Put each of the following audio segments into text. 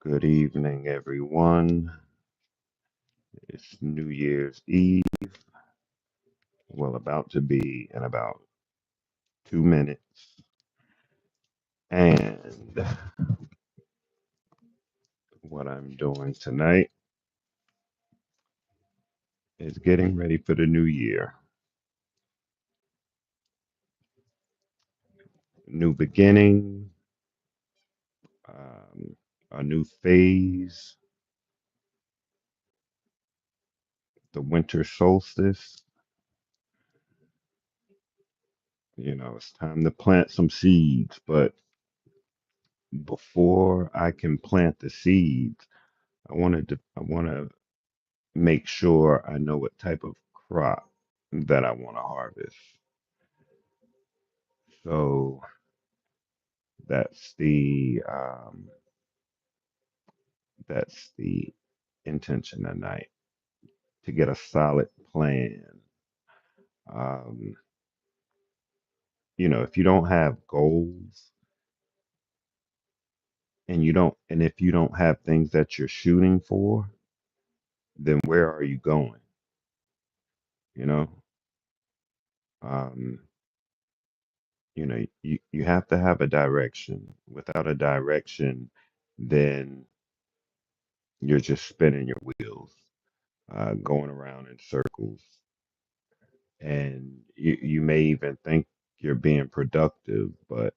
Good evening, everyone. It's New Year's Eve. Well, about to be in about 2 minutes. And what I'm doing tonight is getting ready for the new year. New beginning, um, a new phase, the winter solstice. It's time to plant some seeds. But before I can plant the seeds, I want to make sure I know what type of crop that I want to harvest. So that's the intention tonight to get a solid plan. Um, if you don't have goals and if you don't have things that you're shooting for, then where are you going? You know, um, you have to have a direction. Without a direction, then you're just spinning your wheels, going around in circles, and you may even think you're being productive, but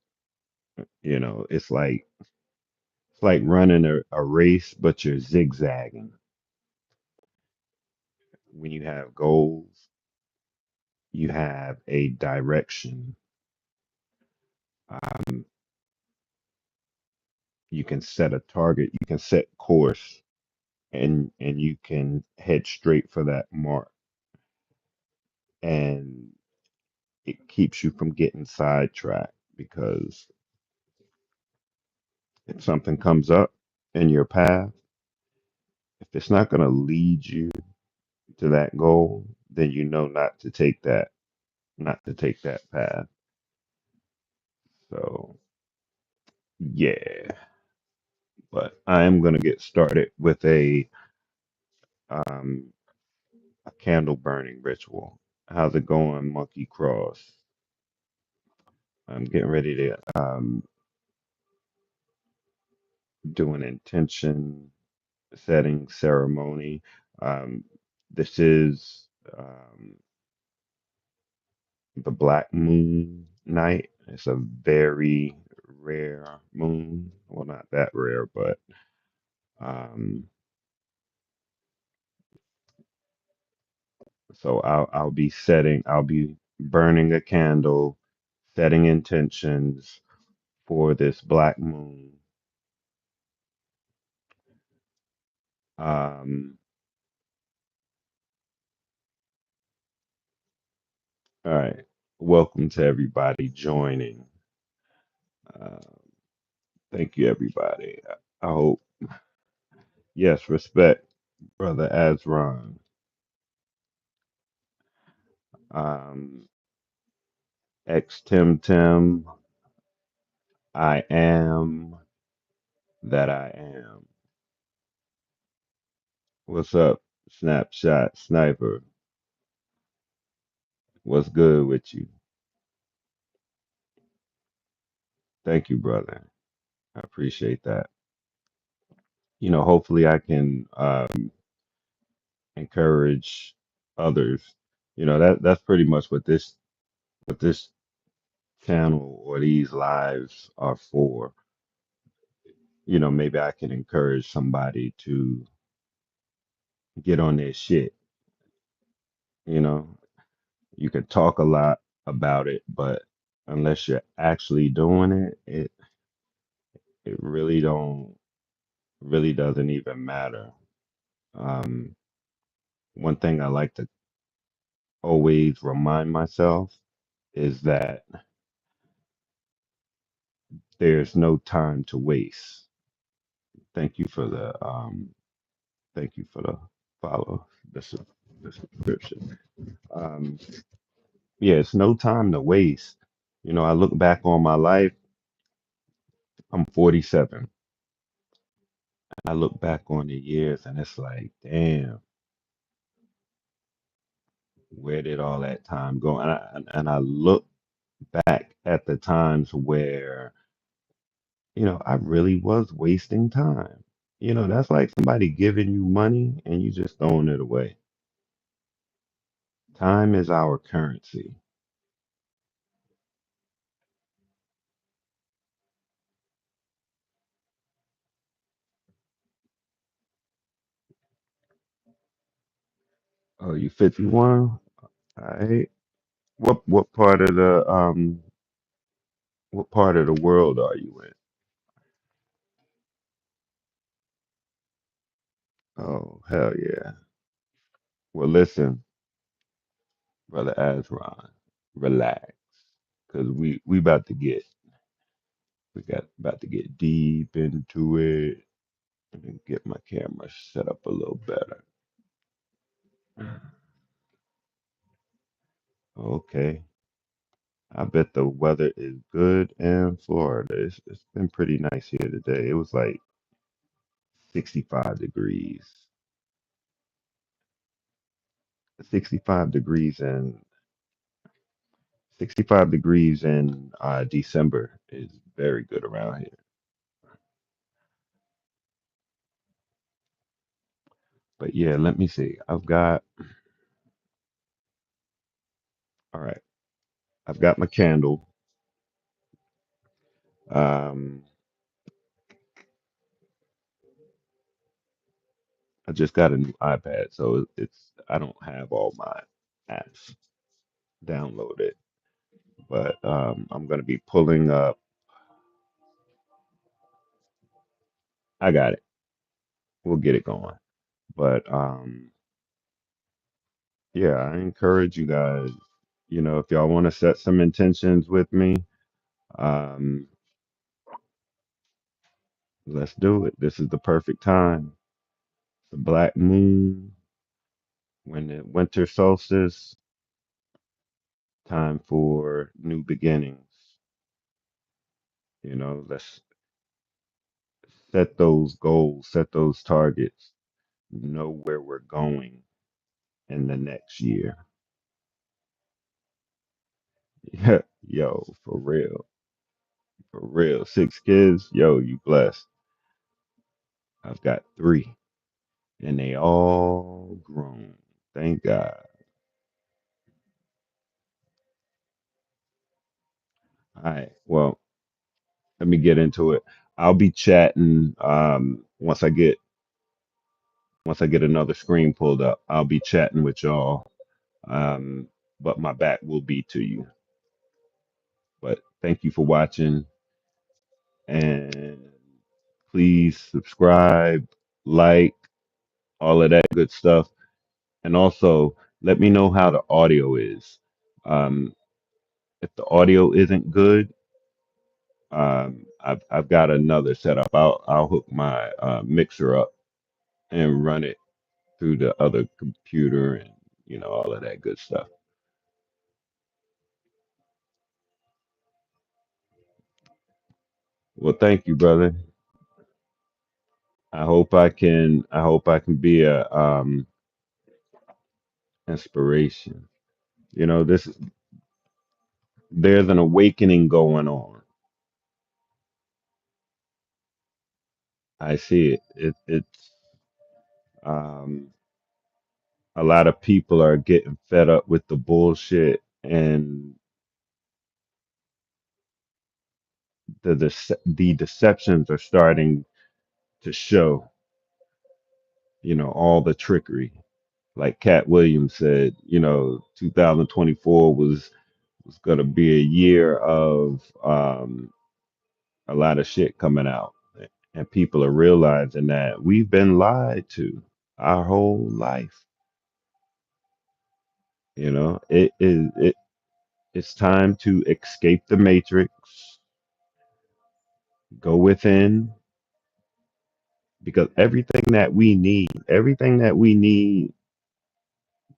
it's like running a race, but you're zigzagging. When you have goals, you have a direction. Um, you can set a target, you can set course, and you can head straight for that mark, and it keeps you from getting sidetracked because if something comes up in your path, if it's not going to lead you to that goal, then you know not to take that path. So yeah, but I am going to get started with um, a candle burning ritual. How's it going, Monkey Cross? I'm getting ready to do an intention setting ceremony. Um, this is the black moon night. It's a very rare moon. Well, not that rare, but um, so I'll be burning a candle, setting intentions for this black moon. Um, all right. Welcome to everybody joining. Uh, thank you, everybody. I hope, yes, respect, brother Azron. Um, ex Tim Tim, I am that I am. What's up, Snapshot Sniper? What's good with you? Thank you, brother. I appreciate that. Hopefully I can encourage others. That's pretty much what this channel or these lives are for. Maybe I can encourage somebody to get on their shit. You know, you can talk a lot about it, but unless you're actually doing it, it really doesn't even matter. Um, one thing I like to always remind myself is that there's no time to waste. Thank you for the follow, the subscription. Um, yeah, it's no time to waste. I look back on my life. I'm 47. I look back on the years and it's like, damn, where did all that time go? And I look back at the times where, I really was wasting time. That's like somebody giving you money and you just throwing it away. Time is our currency. Oh, you 51? All right. What part of the world are you in? Oh, hell yeah. Well, listen, brother Azron, relax, cause we about to get deep into it and get my camera set up a little better. Okay. I bet the weather is good in Florida. It's been pretty nice here today. It was like 65 degrees. 65 degrees and 65 degrees in December is very good around here. But yeah, let me see. All right. I've got my candle. Um, I just got a new iPad, so I don't have all my apps downloaded, but I'm gonna be pulling up. I got it. We'll get it going. But yeah, I encourage you guys. If y'all want to set some intentions with me, um, let's do it. This is the perfect time. The black moon, when the winter solstice, time for new beginnings. Let's set those goals, set those targets, know where we're going in the next year. Yeah, yo, for real, for real. 6 kids, yo, you blessed. I've got three, and they all grown. Thank God. All right, well, let me get into it. I'll be chatting once I get another screen pulled up. I'll be chatting with y'all. Um, but my back will be to you. But thank you for watching, and please subscribe, like, all of that good stuff. And also let me know how the audio is. Um, if the audio isn't good, I've got another setup. I'll hook my mixer up and run it through the other computer and all of that good stuff. Well, thank you, brother. I hope I can be a inspiration. This there's an awakening going on. I see it. It's um a lot of people are getting fed up with the bullshit, and the deceptions are starting to show, all the trickery. Like Cat Williams said, 2024 was going to be a year of a lot of shit coming out. And people are realizing that we've been lied to our whole life. It's time to escape the matrix, go within, because everything that we need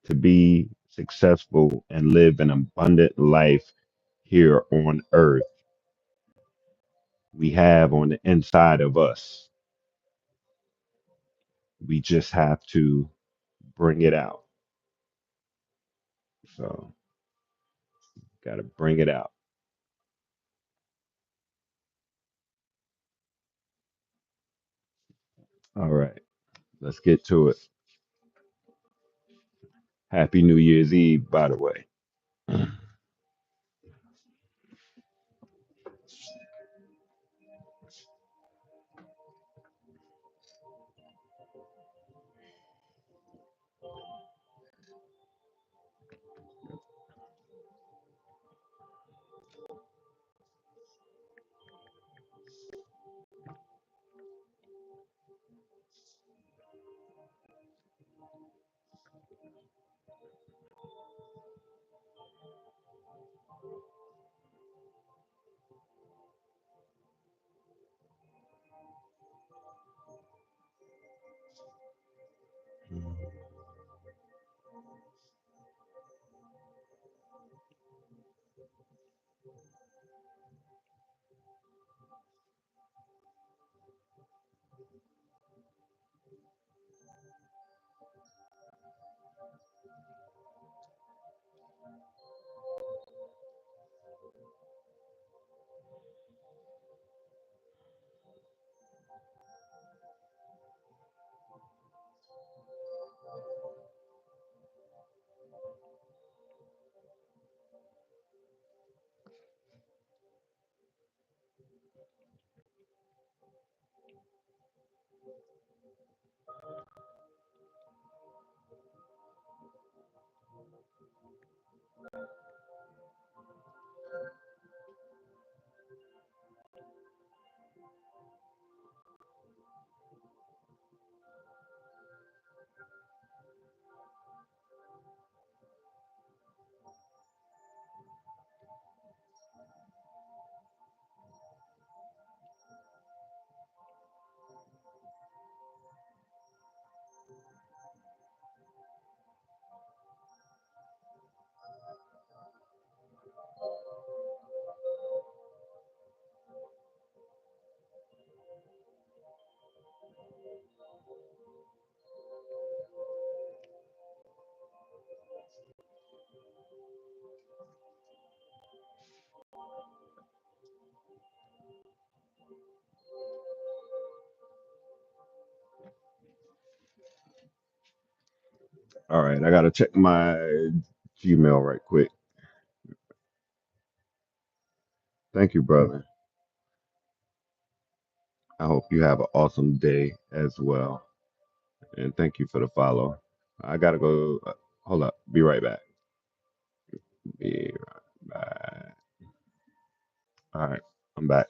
to be successful and live an abundant life here on earth, we have on the inside of us. We just have to bring it out. So, got to bring it out. All right, let's get to it. Happy New Year's Eve, by the way. All right, I gotta check my Gmail right quick. Thank you, brother. I hope you have an awesome day as well. And thank you for the follow. I gotta go. Hold up. Be right back. Be right back. All right, I'm back.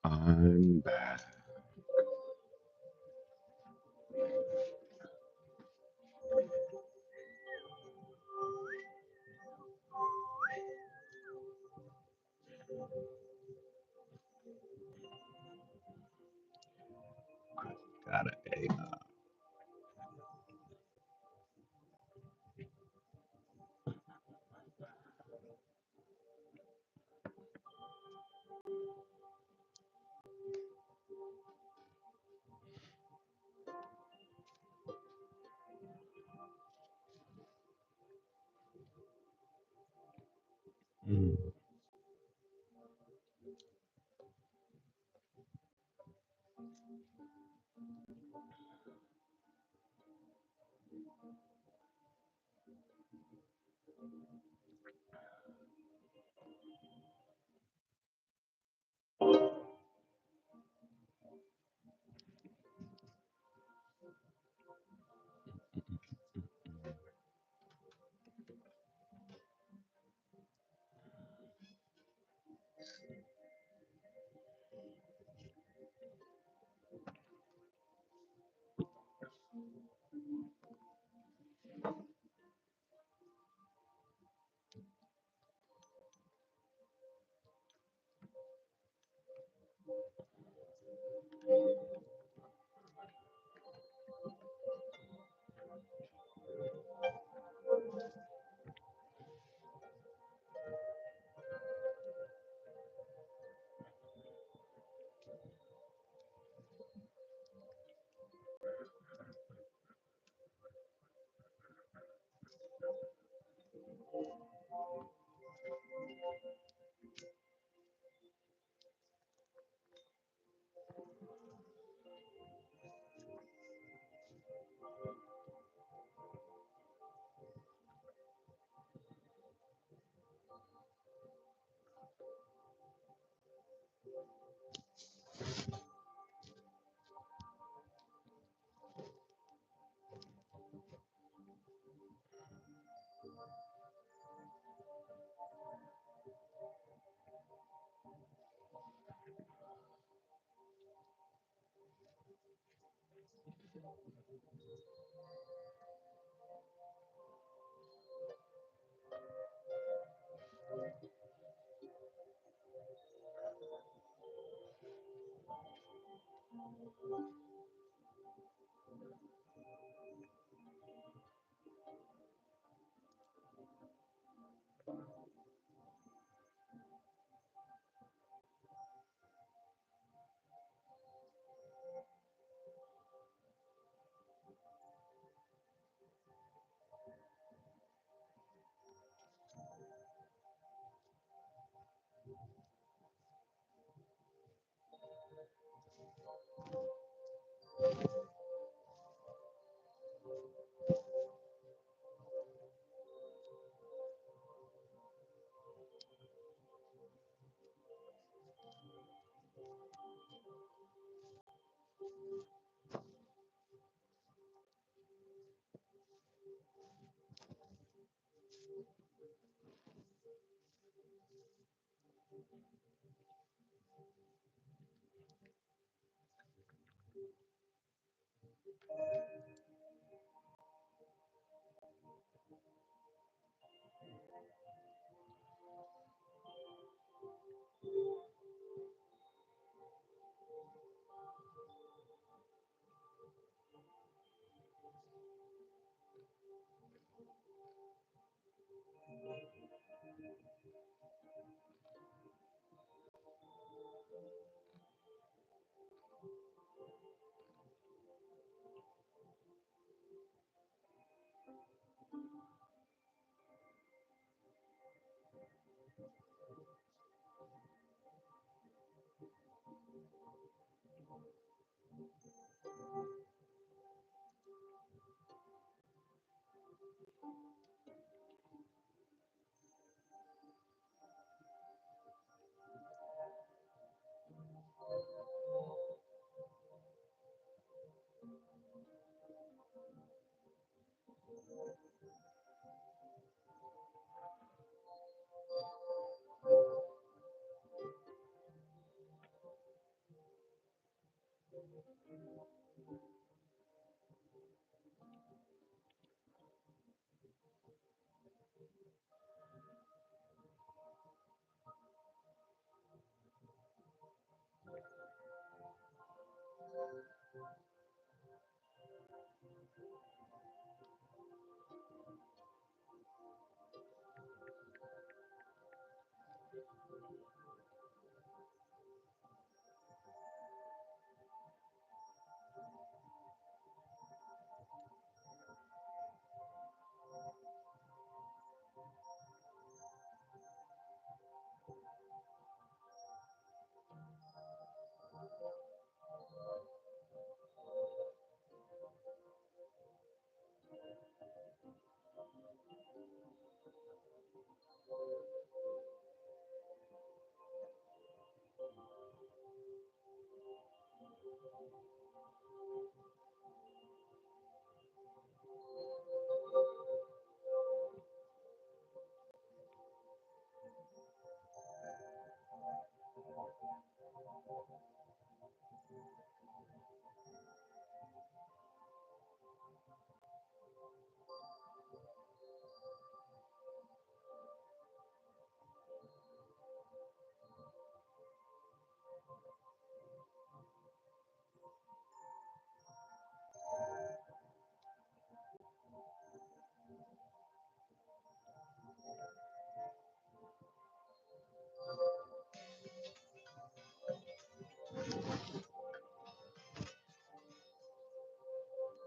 I'm back. Got it. Mm.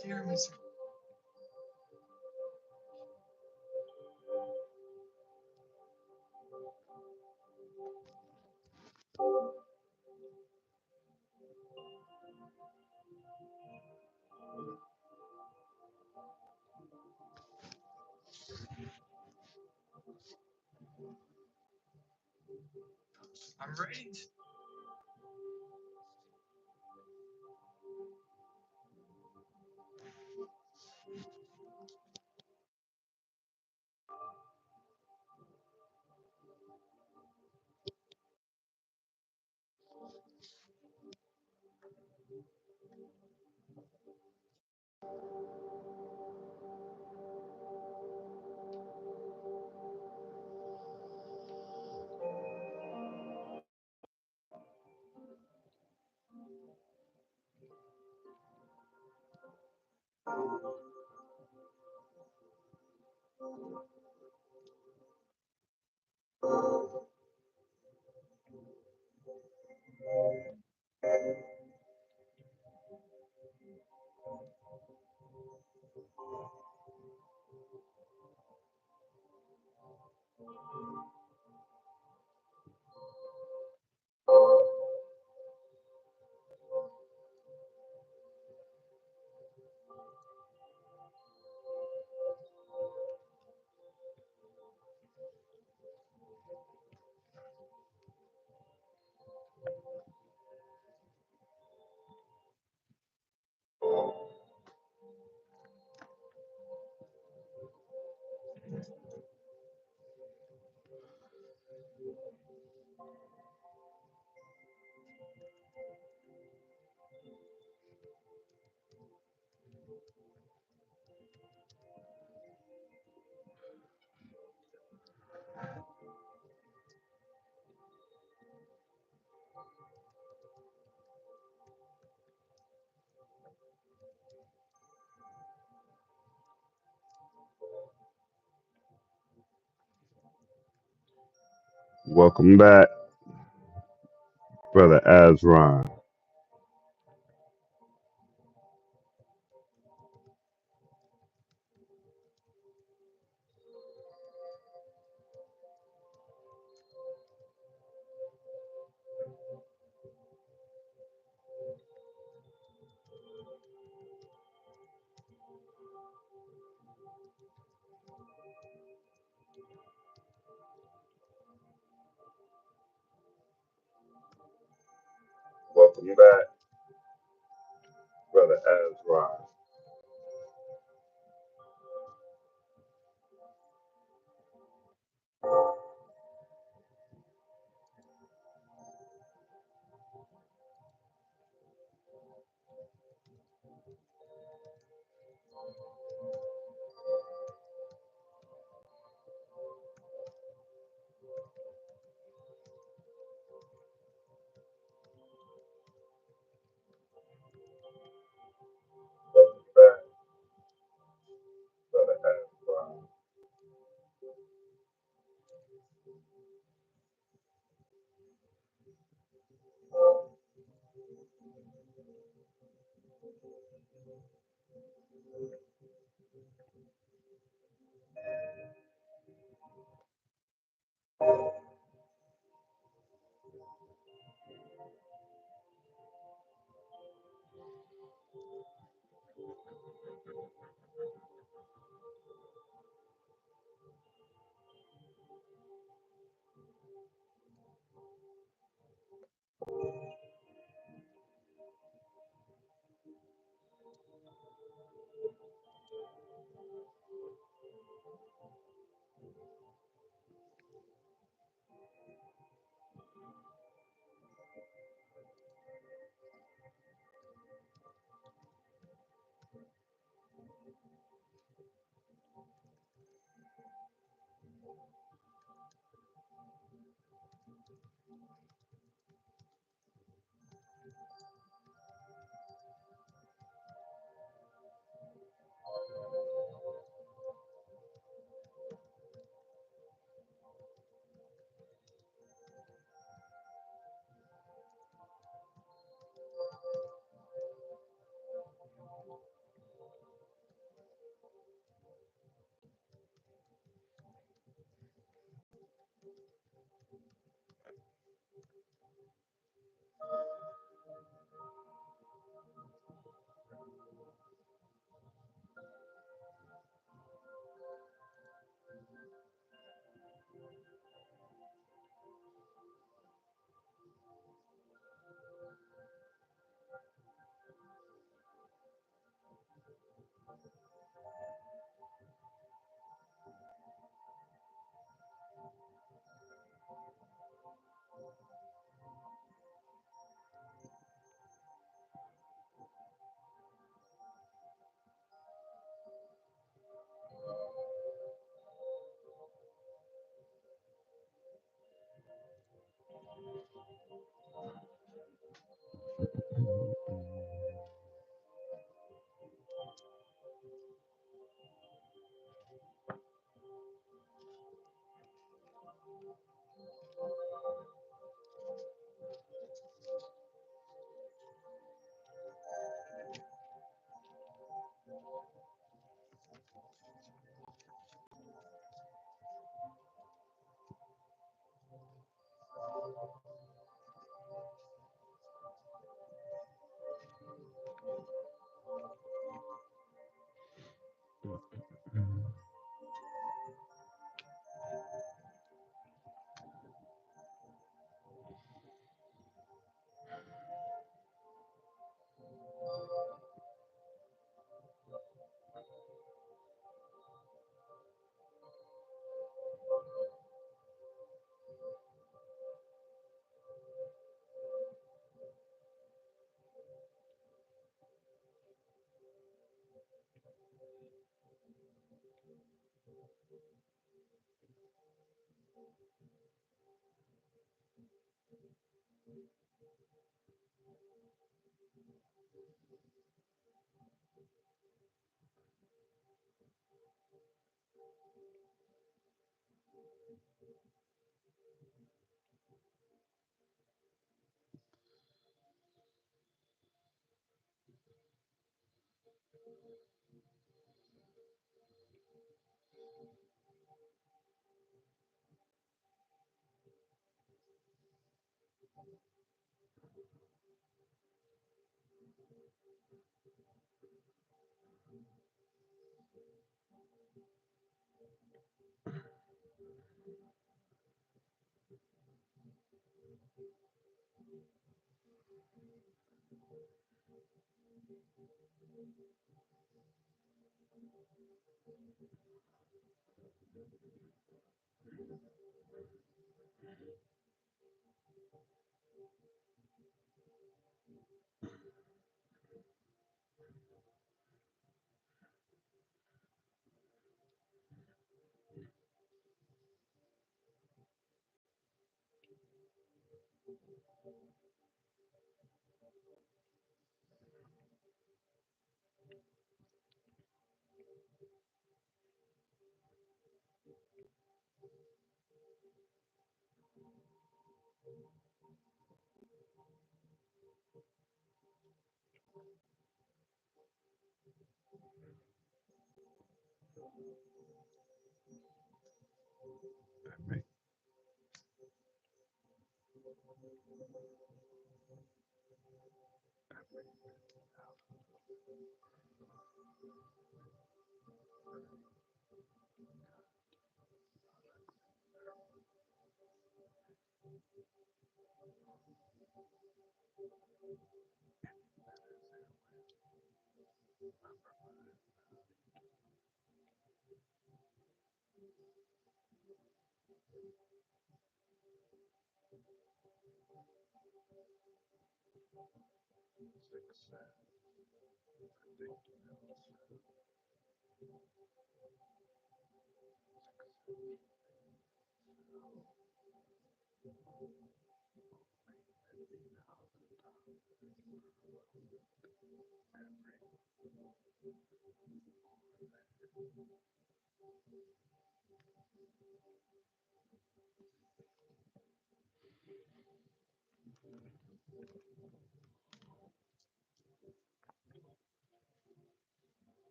Tiramisu. I'm ready. Welcome back, Brother Azron. Welcome back, Brother Azron. Welcome back, Brother Azron.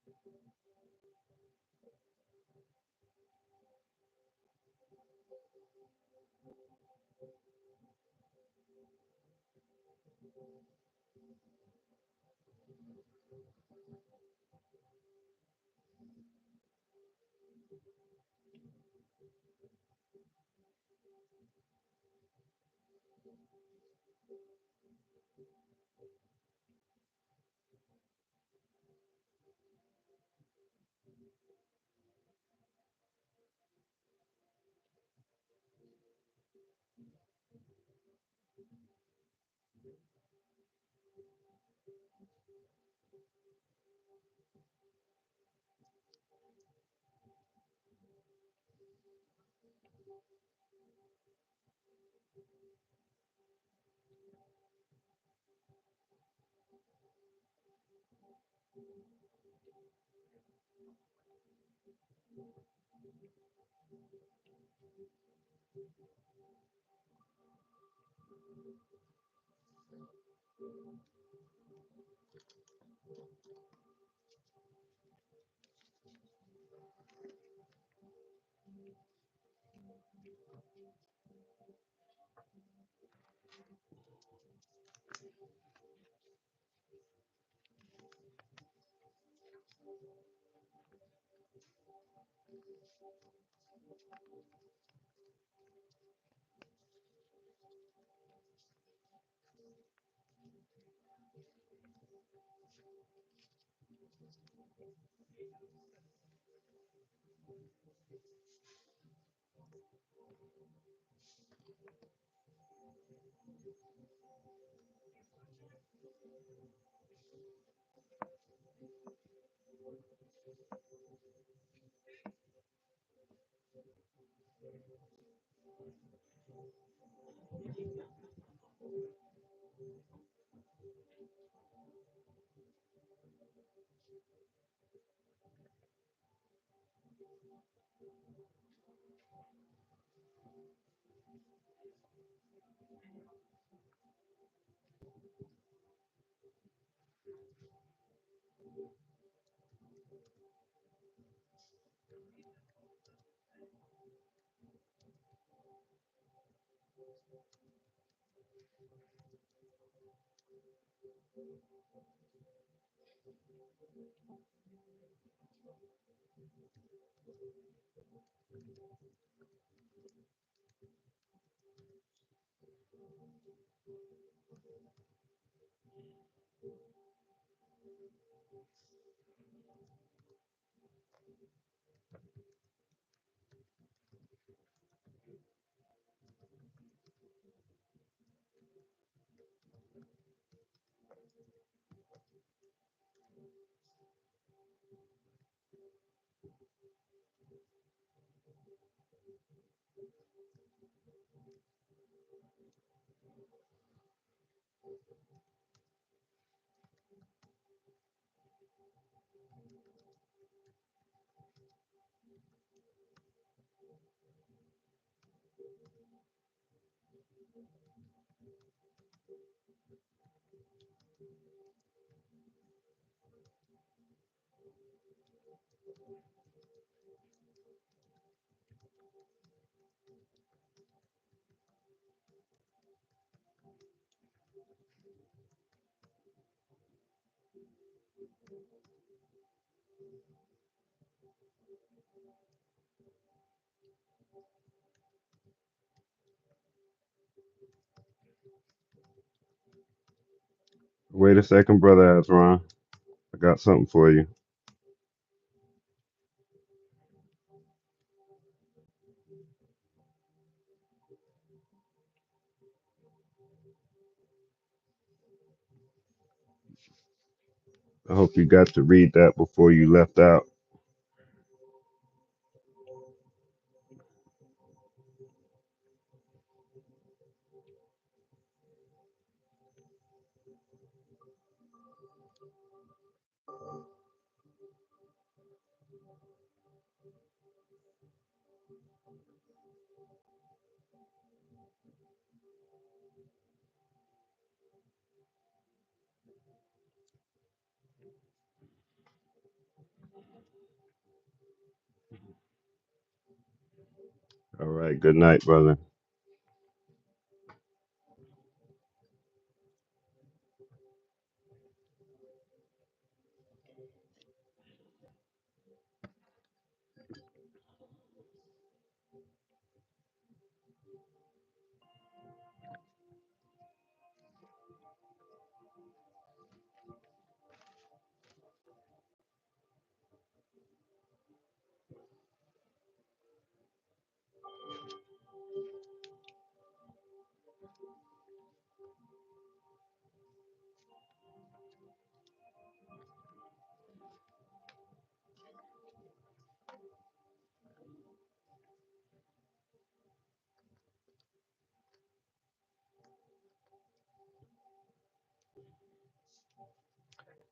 Right. Wait a second, brother Azron. I got something for you. I hope you got to read that before you left out. All right. Good night, brother.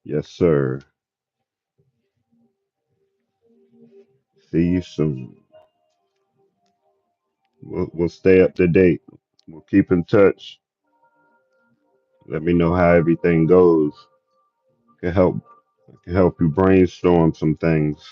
Yes, sir. See you soon. We'll stay up to date. We'll keep in touch. Let me know how everything goes. Can help you brainstorm some things.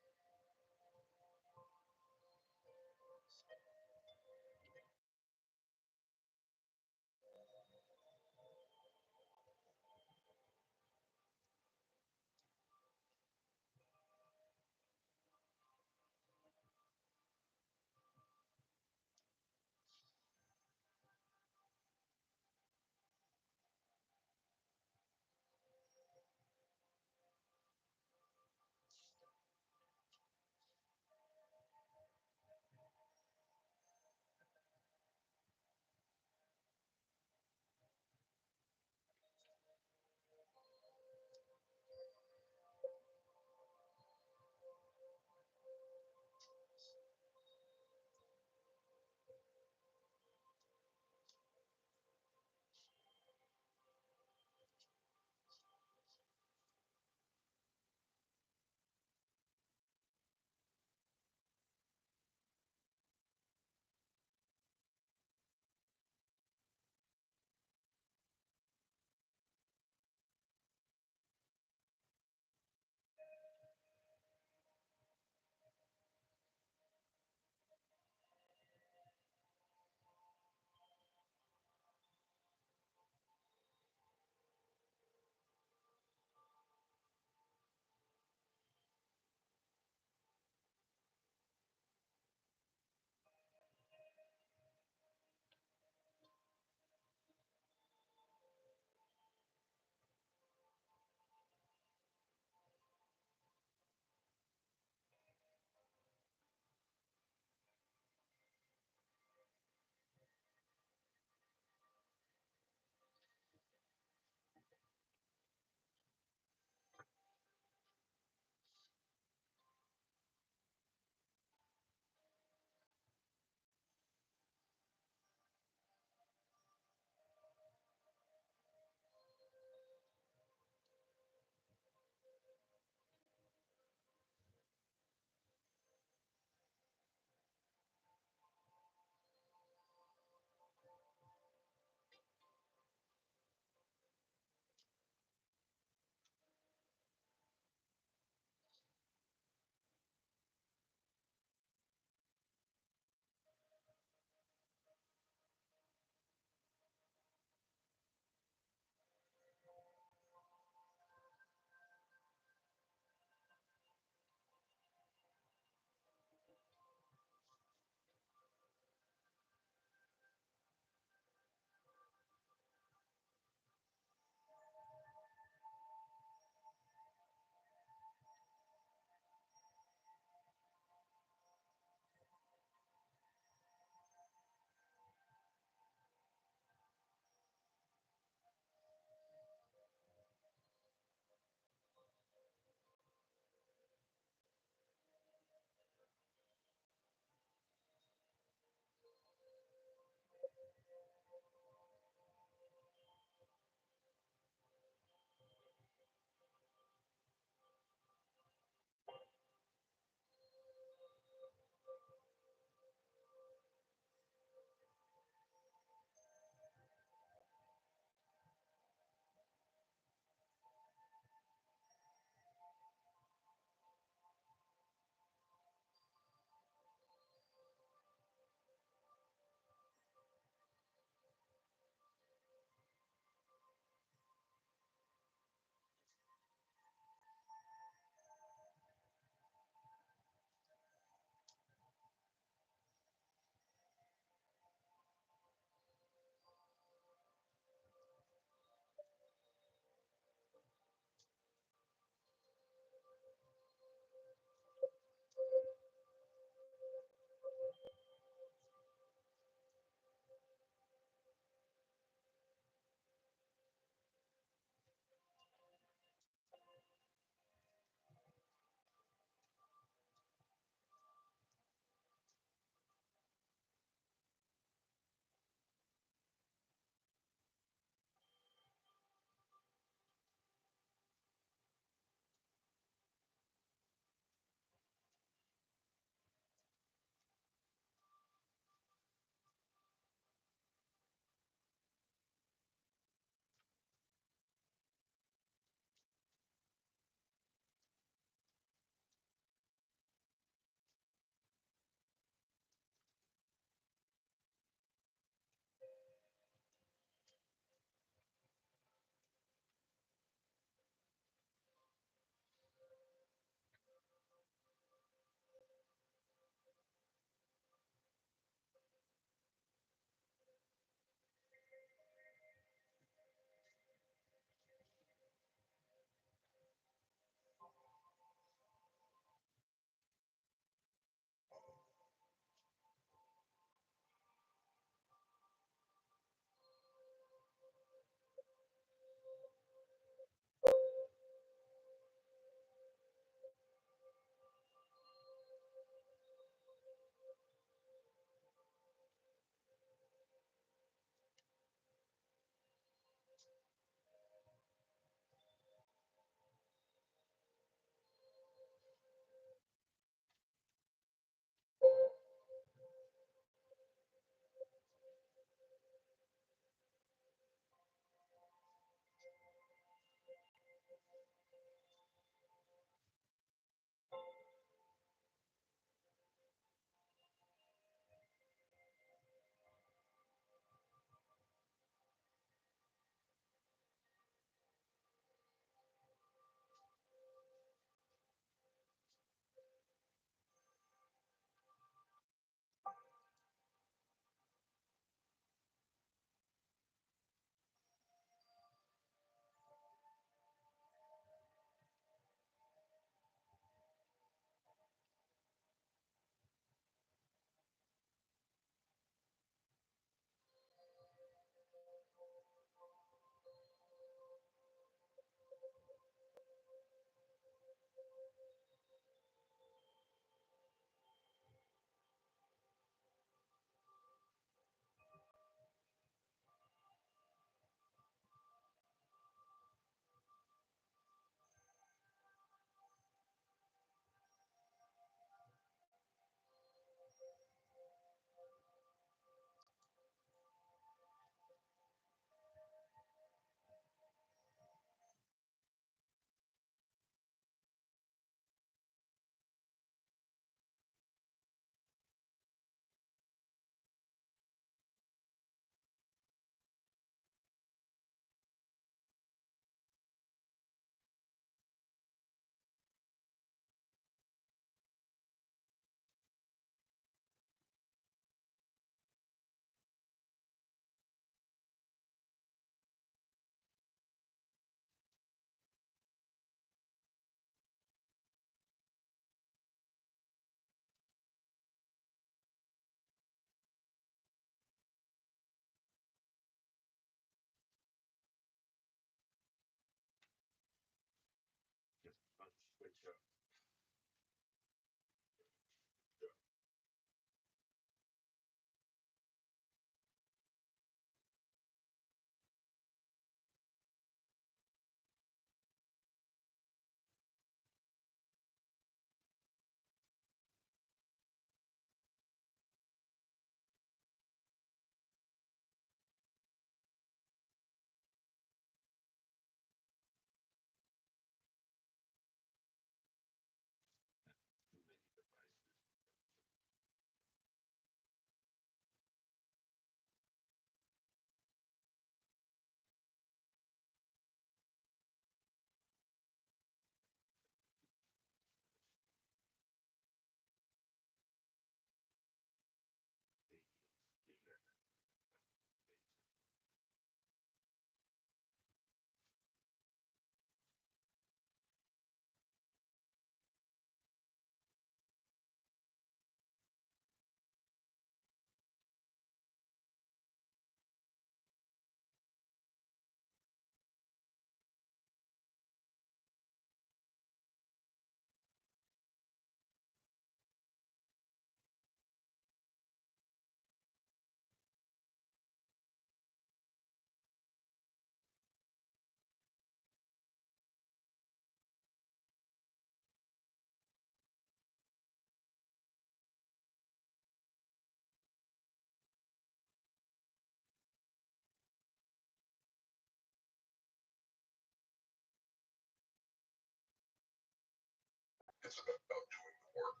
It's about doing the work,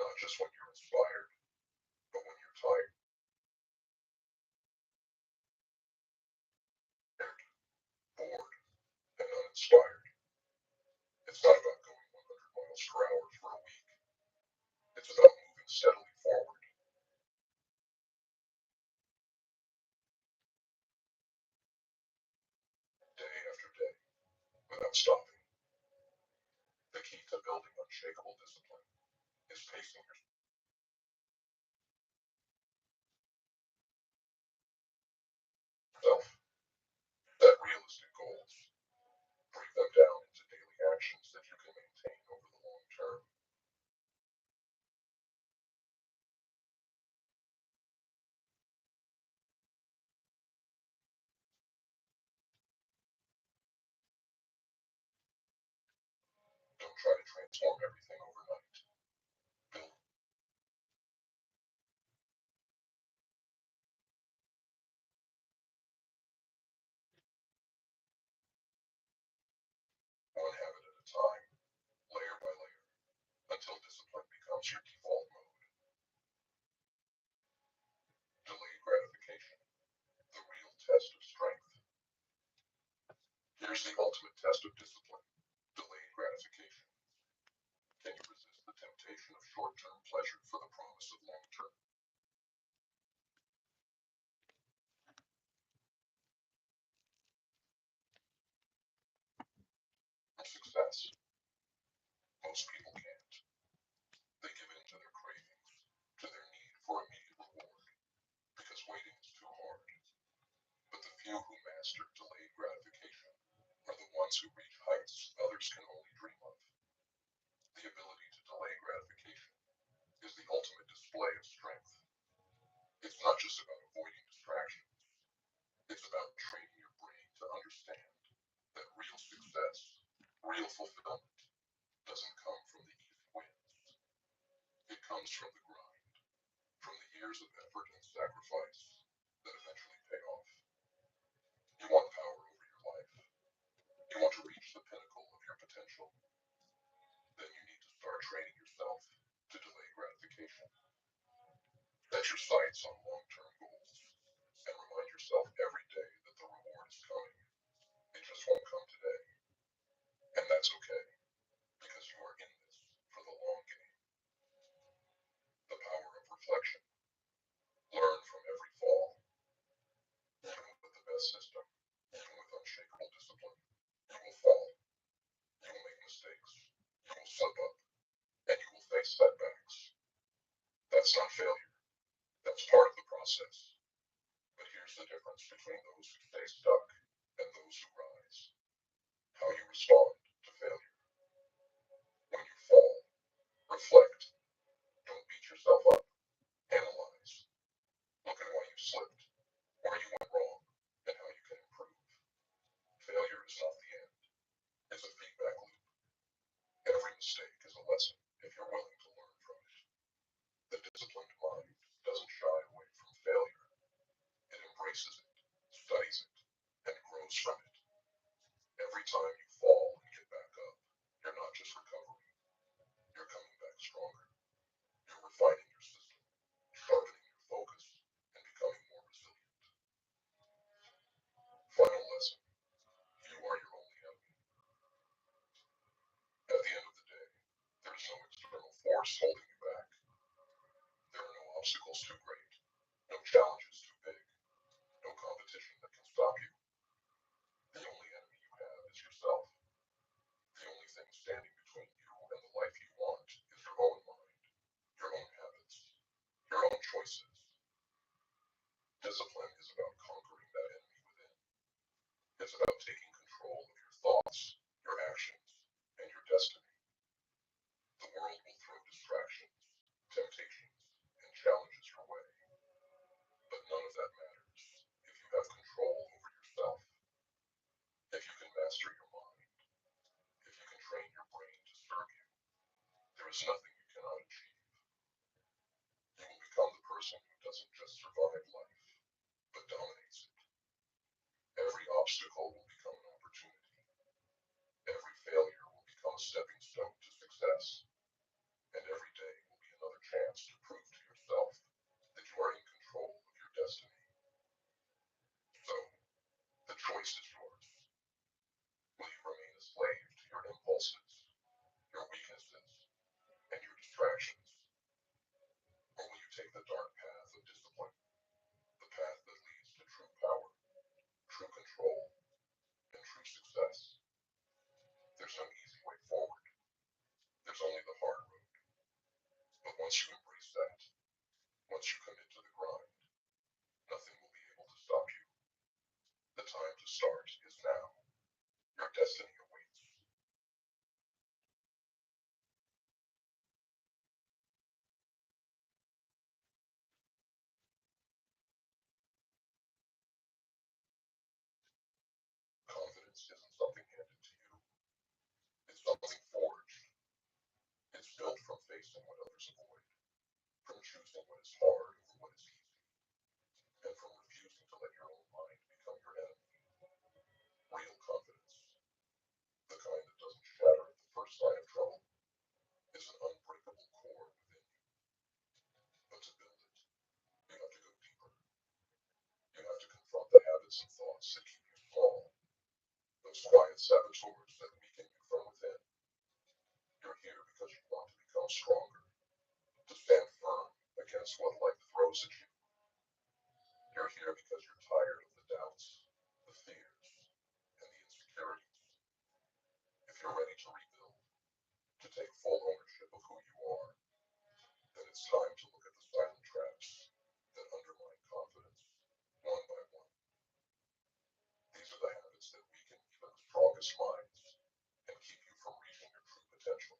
not just when you're inspired, but when you're tired, bored, and uninspired. It's not about going 100 miles per hour for a week. It's about moving steadily forward, day after day, without stopping. The key to building unshakable discipline is pacing yourself. Set realistic goals. Break them down into daily actions that you can maintain over the long term. Don't try to transform everything overnight. Build one habit at a time, layer by layer, until discipline becomes your default mode. Delayed gratification, the real test of strength. Here's the ultimate test of discipline: delayed gratification. Can you resist the temptation of short term pleasure for the promise of long term success? Most people can't. They give in to their cravings, to their need for immediate reward, because waiting is too hard. But the few who master delayed gratification are the ones who reach heights others can only dream of. The ability to delay gratification is the ultimate display of strength. It's not just about avoiding distractions, it's about training your brain to understand that real success, real fulfillment, doesn't come from the easy wins. It comes from the grind, from the years of effort and sacrifice that eventually pay off. You want power over your life. You want to reach the pinnacle of your potential. Then you need to start training yourself to delay gratification. Set your sights on long term goals and remind yourself every day that the reward is coming. It just won't come today. And that's okay, because you are in this for the long game. The power of reflection. Learn from every fall. Even with the best system, even with unshakable discipline, you will fall. You will make mistakes. You will slip up. And you will face setbacks. That's not failure. That's part of the process. But here's the difference between those who stay stuck and those who rise. How you respond to failure. When you fall, reflect. Don't beat yourself up. Analyze. Look at why you slipped, where you went wrong, and how you can improve. Failure is not the end. It's a feedback loop. Every mistake is a lesson if you're willing to learn from it. The disciplined mind doesn't shy away from failure. It embraces it, studies it, and grows from it. Every time you fall and get back up, you're not just recovering, you're coming back stronger. You're refining your system, sharpening your focus, and becoming more resilient. Final lesson: you are your only enemy. At the end of the day, there's no external force holding you back. There are no obstacles too great, no challenges too big, no competition that can stop you. The only enemy you have is yourself. The only thing standing between you and the life you want is your own mind, your own habits, your own choices. Discipline is about conquering that enemy within. It's about taking control of your thoughts, your actions, and your destiny. The world will throw distractions, temptations, and challenges your way, but none of that matters if you have control over yourself. If you can master your mind, if you can train your brain to serve you, there is nothing you cannot achieve. You will become the person who doesn't just survive life, but dominates it. Every obstacle will become an opportunity. Every failure will become a stepping stone to success. success, and every day will be another chance to prove to yourself that you are in control of your destiny. So, the choice is yours. Will you remain a slave to your impulses, your weaknesses, and your distractions? Or will you take the dark path of discipline, the path that leads to true power, true control, and true success? There's no easy way forward. There's only the hard road. But once you embrace that, once you commit to the grind, nothing will be able to stop you. The time to start is now. Your destiny awaits. Confidence isn't something handed to you. It's something forged. It's built from facing what others avoid, from choosing what is hard over what is easy, and from refusing to let your own mind become your enemy. Real confidence, the kind that doesn't shatter at the first sign of trouble, is an unbreakable core within you. But to build it, you have to go deeper. You have to confront the habits and thoughts that keep you small, those quiet saboteurs that weaken you from within. You're here because you want to become stronger, to stand firm against what life throws at you. You're here because you're tired of the doubts, the fears, and the insecurities. If you're ready to rebuild, to take full ownership of who you are, then it's time to look at the silent traps that undermine confidence, one by one. These are the habits that weaken even the strongest minds and keep you from reaching your true potential.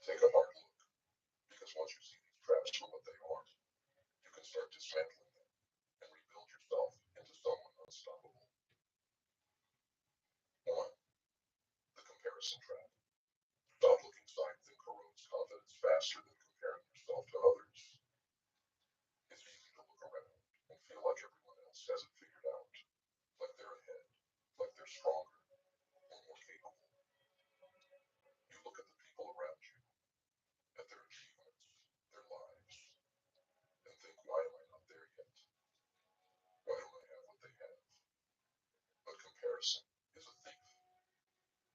Take a hard look, because once you see these traps for what they are, you can start dismantling them and rebuild yourself into someone unstoppable. 1. The comparison trap. Stop-looking signs that corrodes confidence faster than comparing yourself to others. It's easy to look around and feel like everyone else has it figured out, like they're ahead, like they're stronger, or more capable. You look at the people around you, at their achievements, their lives, and think, why am I not there yet? Why don't I have what they have? But comparison is a thief.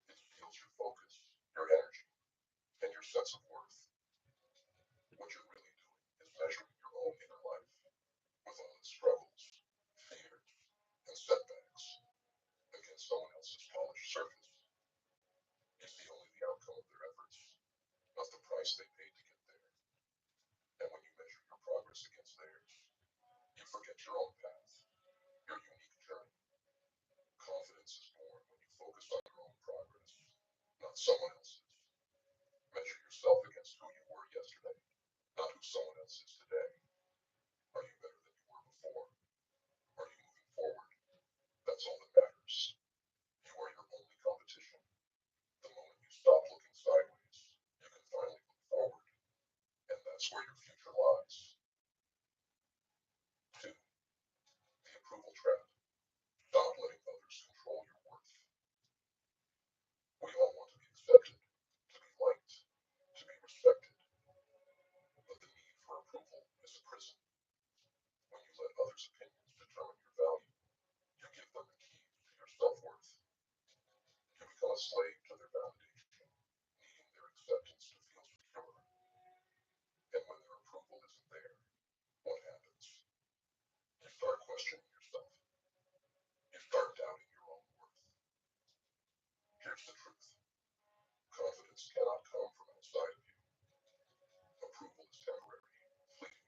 It steals your focus, your energy, and your sense of worth. What you're really doing is measuring your own inner life with all its struggles, fears, and setbacks against someone else's polished surface. You see only the outcome of their efforts, not the price they paid to get there. And when you measure your progress against theirs, you forget your own path, your unique journey. Confidence is born when you focus on your own progress, not someone else's. Measure yourself against who you were yesterday, not who someone else is today. Are you better than you were before? Are you moving forward? That's all that matters. You are your only competition. The moment you stop looking sideways, you can finally look forward, and that's where your future lies. 2. The approval trap. Stop letting others control your worth. We all want to be accepted, to be liked, to be respected, but the need for approval is a prison. When you let others' opinions determine your value, you give them the keys to your self-worth. You become a slave to their validation, needing their acceptance to feel secure. And when their approval isn't there, what happens? You start questioning yourself. You start doubting your own worth. Here's the truth. Confidence cannot come from outside of you. Approval is temporary, fleeting.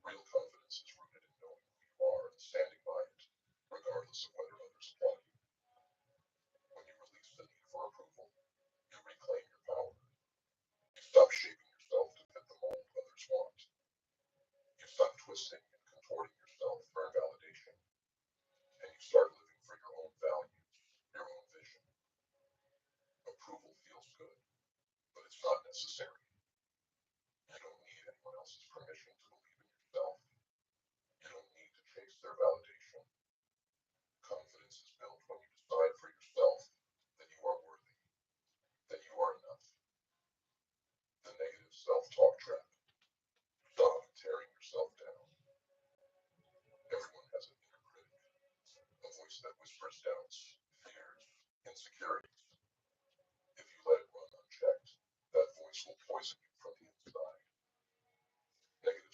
Real confidence is rooted in knowing who you are and standing by it, regardless of whether others applaud you. When you release the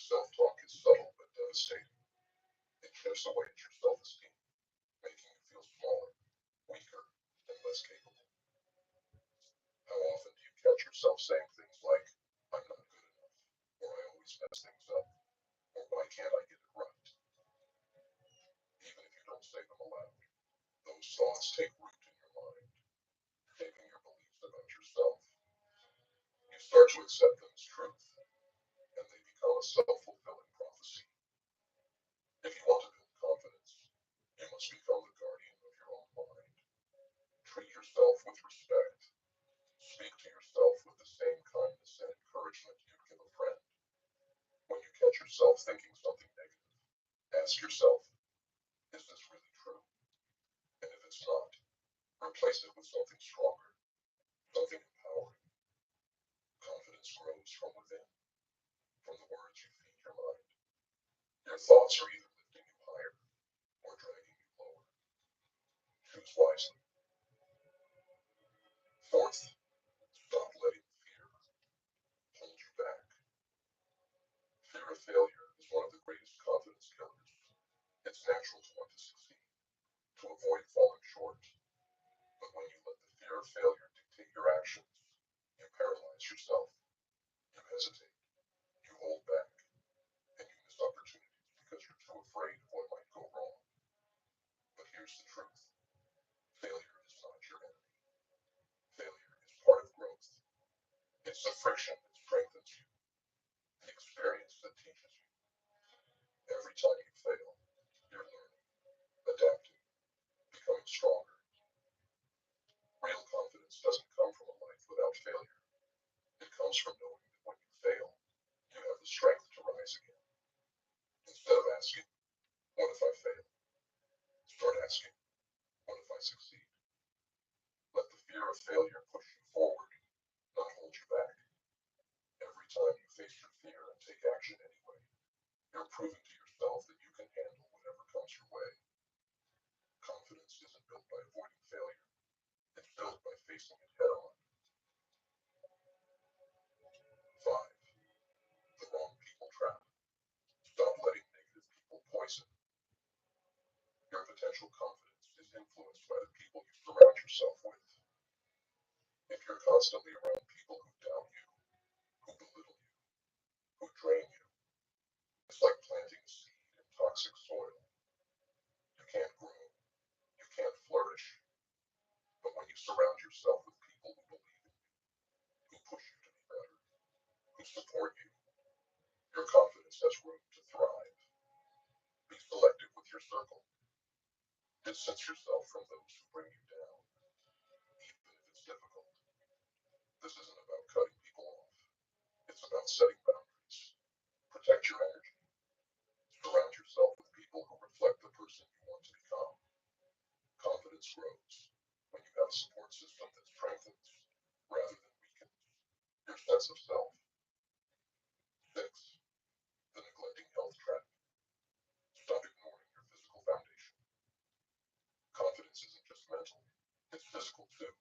self-talk is subtle but devastating. It chips away at your self-esteem, making you feel smaller, weaker, and less capable. How often do you catch yourself saying things like, I'm not good enough, or I always mess things up, or why can't I get it right? Even if you don't say them aloud, those thoughts take root in your mind, shaping your beliefs about yourself. You start to accept them as truth, and they become a self-fulfilling prophecy. If you want to build confidence, you must become the guardian of your own mind. Treat yourself with respect. Speak to yourself with the same kindness and encouragement you'd give a friend. When you catch yourself thinking something negative, ask yourself, is this really true? And if it's not, replace it with something stronger, something empowering. Confidence grows from within, from the words you feed your mind. Your thoughts are either lifting you higher or dragging you lower. Choose wisely. Fourth, stop letting fear hold you back. Fear of failure is one of the greatest confidence killers. It's natural to want to succeed, to avoid falling short. But when you let the fear of failure dictate your actions, you paralyze yourself. You hesitate. You hold back. And you miss opportunities because you're too afraid of what might go wrong. But here's the truth. Failure is not your enemy. Failure is part of growth. It's the friction that strengthens you, the experience that teaches you. Every time you fail, you're learning, adapting, becoming stronger. Real confidence doesn't come from a life without failure. It comes from knowing that when you fail, you have the strength to rise again. Instead of asking, what if I fail? Start asking, what if I succeed? Let the fear of failure push you forward, not hold you back. Every time you face your fear and take action anyway, you're proving to yourself that you can handle whatever comes your way. Confidence isn't built by avoiding failure. It's built by facing it head on. 5. The wrong people trap. Stop letting negative people poison. Your potential confidence is influenced by the people you surround yourself with. If you're constantly around people who doubt you, who belittle you, who drain you, it's like planting a seed in toxic soil. You can't grow, you can't flourish. But when you surround yourself with people who believe in you, who push you to be better, who support you, your confidence has room to thrive. Be selective with your circle. Distance yourself from those who bring you down, even if it's difficult. This isn't about cutting people off. It's about setting boundaries. Protect your energy. Surround yourself with people who reflect the person you want to become. Confidence grows when you have a support system that strengthens rather than weakens your sense of self. 6. The neglecting health trap. Stop ignoring your physical foundation. Confidence isn't just mental, it's physical too.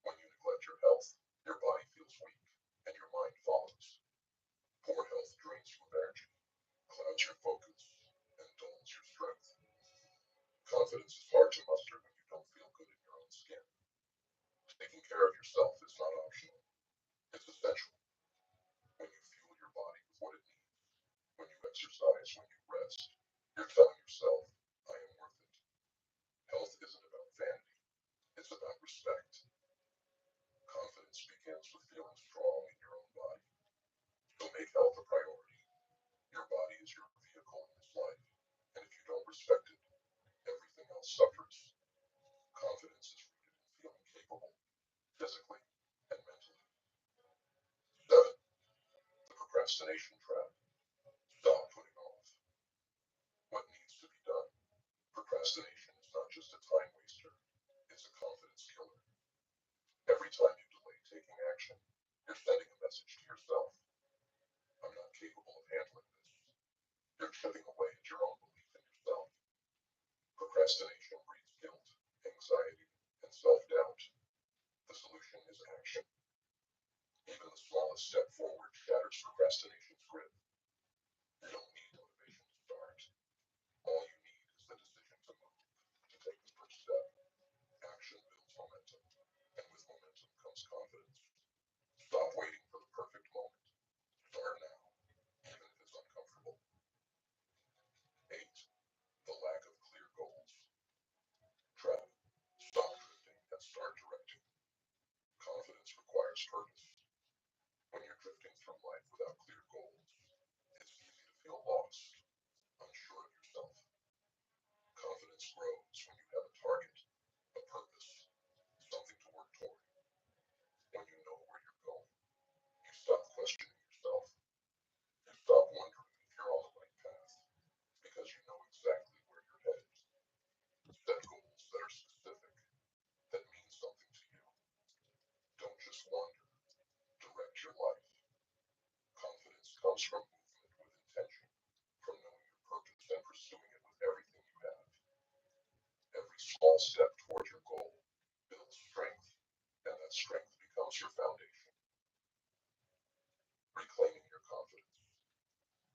When you neglect your health, your body feels weak, and your mind follows. Poor health drains you of energy, clouds your focus, and dulls your strength. Confidence is hard to muster when you don't feel good in your own skin. Taking care of yourself is not optional, it's essential. When you fuel your body with what it needs, when you exercise, when you rest, you're telling yourself, I am worth it. Health isn't about vanity, it's about respect. Confidence begins with feeling strong in your own body. So make health a priority. Your body is your vehicle in this life, and if you don't respect it, everything else suffers. Confidence is rooted in feeling capable, physically and mentally. 7. The procrastination trap. Stop putting off what needs to be done. Procrastination is not just a time waster, it's a confidence killer. Every time you delay taking action, you're sending a message to yourself. I'm not capable of handling this. You're chipping away at your own belief in yourself. Procrastination breeds guilt, anxiety, and self-doubt. The solution is action. Even the smallest step forward shatters procrastination's grip. feel lost, unsure of yourself. Confidence grows when you have a target, a purpose, something to work toward. When you know where you're going, you stop questioning yourself. You stop wondering if you're on the right path, because you know exactly where you're headed. Set goals that are specific, that mean something to you. Don't just wander, direct your life. Confidence comes from movement with intention, from knowing your purpose and pursuing it with everything you have. Every small step toward your goal builds strength, and that strength becomes your foundation. Reclaiming your confidence,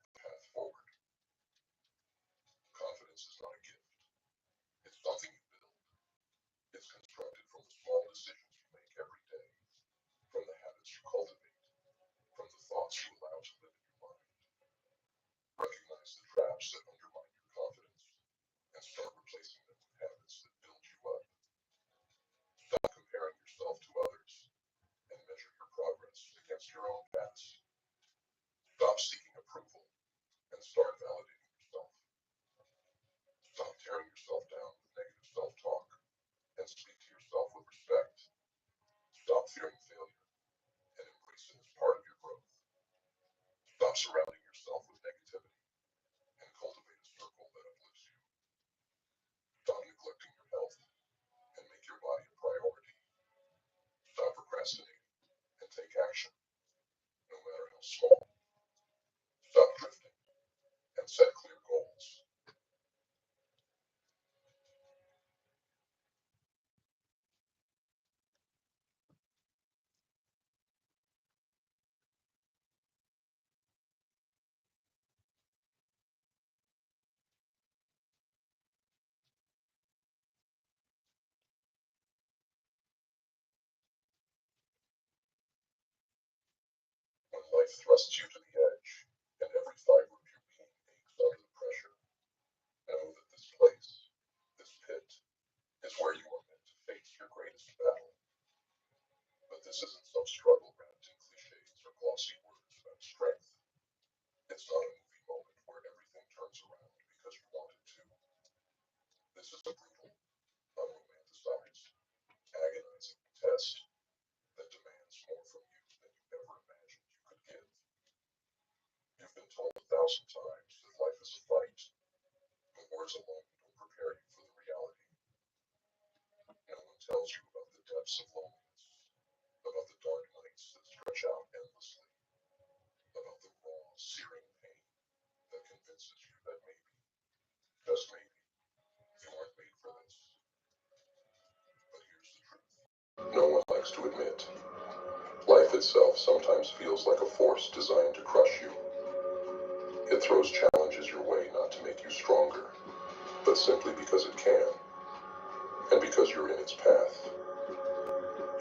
the path forward. Confidence is not a gift. It's something you build. It's constructed from the small decisions you make every day, from the habits you cultivate, from the thoughts you allow to live in your mind. Recognize the traps that undermine your confidence and start replacing them with habits that build you up. Stop comparing yourself to others and measure your progress against your own past. Stop seeking approval and start validating yourself. Stop tearing yourself down with negative self-talk and speak to yourself with respect. Stop fearing failure and embrace it as part of your growth. Stop surrounding yourself with negativity and cultivate a circle that uplifts you. Stop neglecting your health and make your body a priority. Stop procrastinating and take action, no matter how small. Stop drifting and set clear goals. When life thrusts you to the edge and every fiber of your being aches under the pressure, know that this place, this pit, is where you are meant to face your greatest battle. But this isn't some struggle wrapped in cliches or glossy words about strength. It's not a movie moment where everything turns around because you want it to. This is a brutal, unromanticized, agonizing test that demands more from you than you ever imagined you could give. You've been told 1,000 times that life is a fight, but words alone don't prepare you for the reality. No one tells you about the depths of loneliness, about the dark nights that stretch out endlessly, about the raw, searing pain that convinces you that maybe, just maybe, you weren't made for this. But here's the truth. No one likes to admit. Life itself sometimes feels like a force designed to crush you. It throws challenges your way not to make you stronger, but simply because it can, and because you're in its path.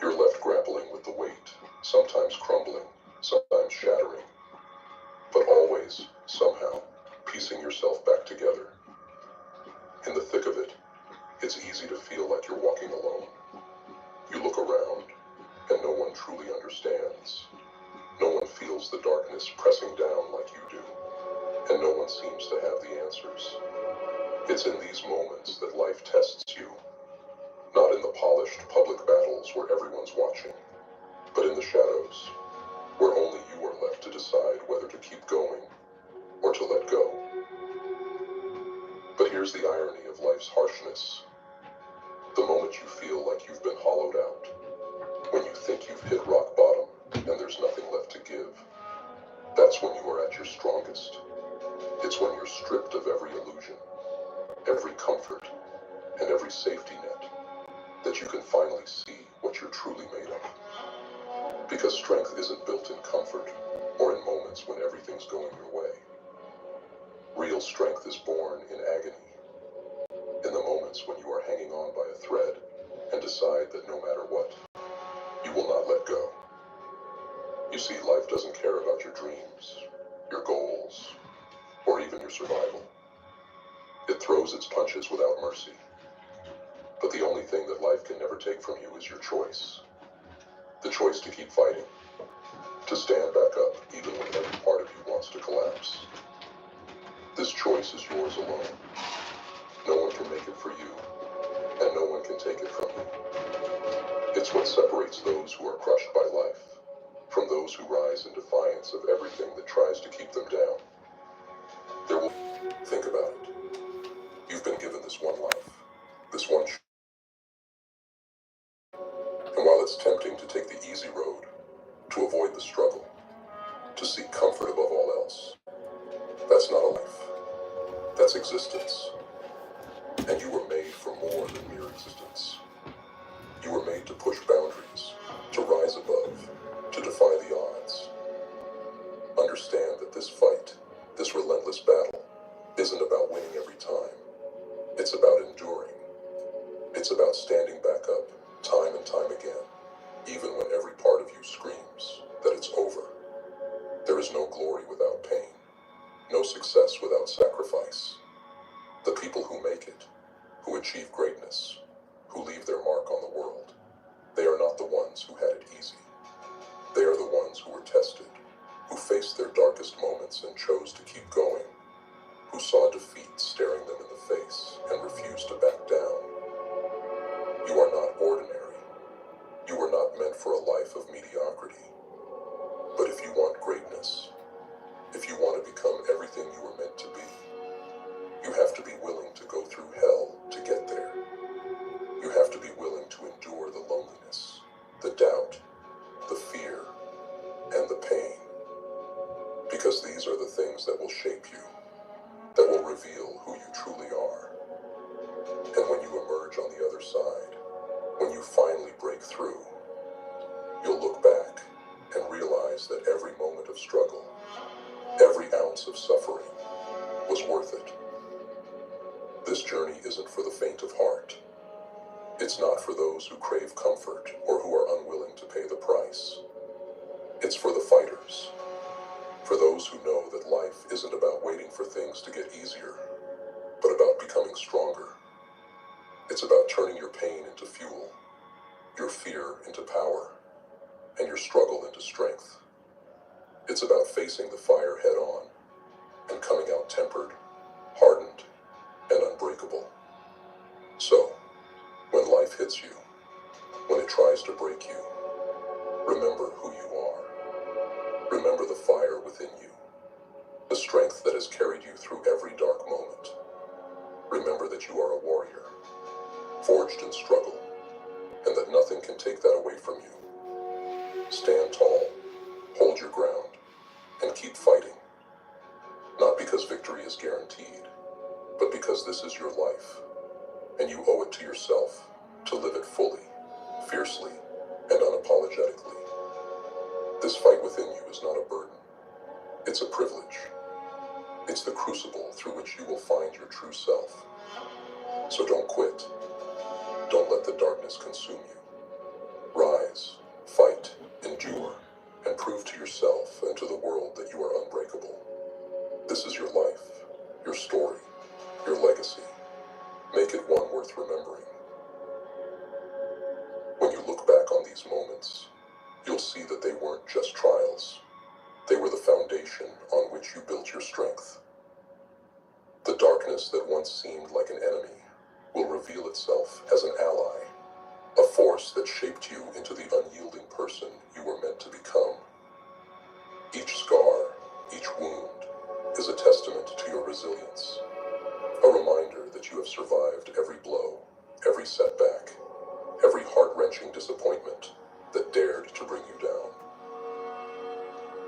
You're left grappling with the weight, sometimes crumbling, sometimes shattering, but always, somehow, piecing yourself back together. In the thick of it, it's easy to feel like you're walking alone. You look around, and no one truly understands. No one feels the darkness pressing down like you do, and no one seems to have the answers. It's in these moments that life tests you, not in the polished public battles where everyone's watching, but in the shadows, where only you are left to decide whether to keep going or to let go. But here's the irony of life's harshness. The moment you feel like you've been hollowed out, when you think you've hit rock bottom and there's nothing left to give, that's when you are at your strongest. It's when you're stripped of every illusion, every comfort, and every safety net, that you can finally see what you're truly made of. Because strength isn't built in comfort or in moments when everything's going your way. Real strength is born in agony, in the moments when you are hanging on by a thread and decide that no matter what, you will not let go. You see, life doesn't care about your dreams, your goals, or even your survival. It throws its punches without mercy. But the only thing that life can never take from you is your choice. The choice to keep fighting, to stand back up even when every part of you wants to collapse. This choice is yours alone. No one can make it for you, and no one can take it from you. It's what separates those who are crushed by life from those who rise in defiance of everything that tries to keep them down. There will think about it. You've been given this one life, this one and while it's tempting to take the easy road, to avoid the struggle, to seek comfort above all else, that's not a life. That's existence. And you were made for more than mere existence. You were made to push boundaries, to rise above, to defy the odds. Understand that this fight, this relentless battle, isn't about winning every time. It's about enduring. It's about standing back up, time and time again, even when every part of you screams that it's over. There is no glory without pain, no success without sacrifice. The people who make it, who achieve greatness, who leave their mark on the world, they are not the ones who had it easy. They are the ones who were tested, who faced their darkest moments and chose to keep going, who saw defeat staring them in the face and refused to back down. You are not ordinary. You were not meant for a life of mediocrity. But if you want greatness, if you want to become everything you were meant to be, you have to be willing to go through hell to get there. You have to be willing to endure the loneliness, the doubt, the fear, and the pain. Because these are the things that will shape you, that will reveal who you truly are. And when you emerge on the other side, when you finally break through, you'll look back and realize that every moment of struggle, every ounce of suffering was worth it. This journey isn't for the faint of heart. It's not for those who crave comfort or who are unwilling to pay the price. It's for the fighters, for those who know that life isn't about waiting for things to get easier, but about becoming stronger. It's about turning your pain into fuel, your fear into power, and your struggle into strength. It's about facing the fire head on and coming out tempered, hardened, and unbreakable. So, when life hits you, when it tries to break you, remember who you are. Remember the fire within you, the strength that has carried you through every dark moment. Remember that you are a warrior, forged in struggle, and that nothing can take that away from you. Stand tall, hold your ground, and keep fighting. Not because victory is guaranteed, but because this is your life, and you owe it to yourself to live it fully, fiercely, and unapologetically. This fight within you is not a burden. It's a privilege. It's the crucible through which you will find your true self. So don't quit. Don't let the darkness consume you. Rise, fight, endure, and prove to yourself and to the world that you are unbreakable. This is your life, your story, your legacy. Make it one worth remembering. When you look back on these moments, you'll see that they weren't just trials. They were the foundation on which you built your strength. The darkness that once seemed like an enemy will reveal itself as an ally, a force that shaped you into the unyielding person you were meant to become. Each scar, each wound, is a testament to your resilience, a reminder that you have survived every blow, every setback, every heart-wrenching disappointment that dared to bring you down.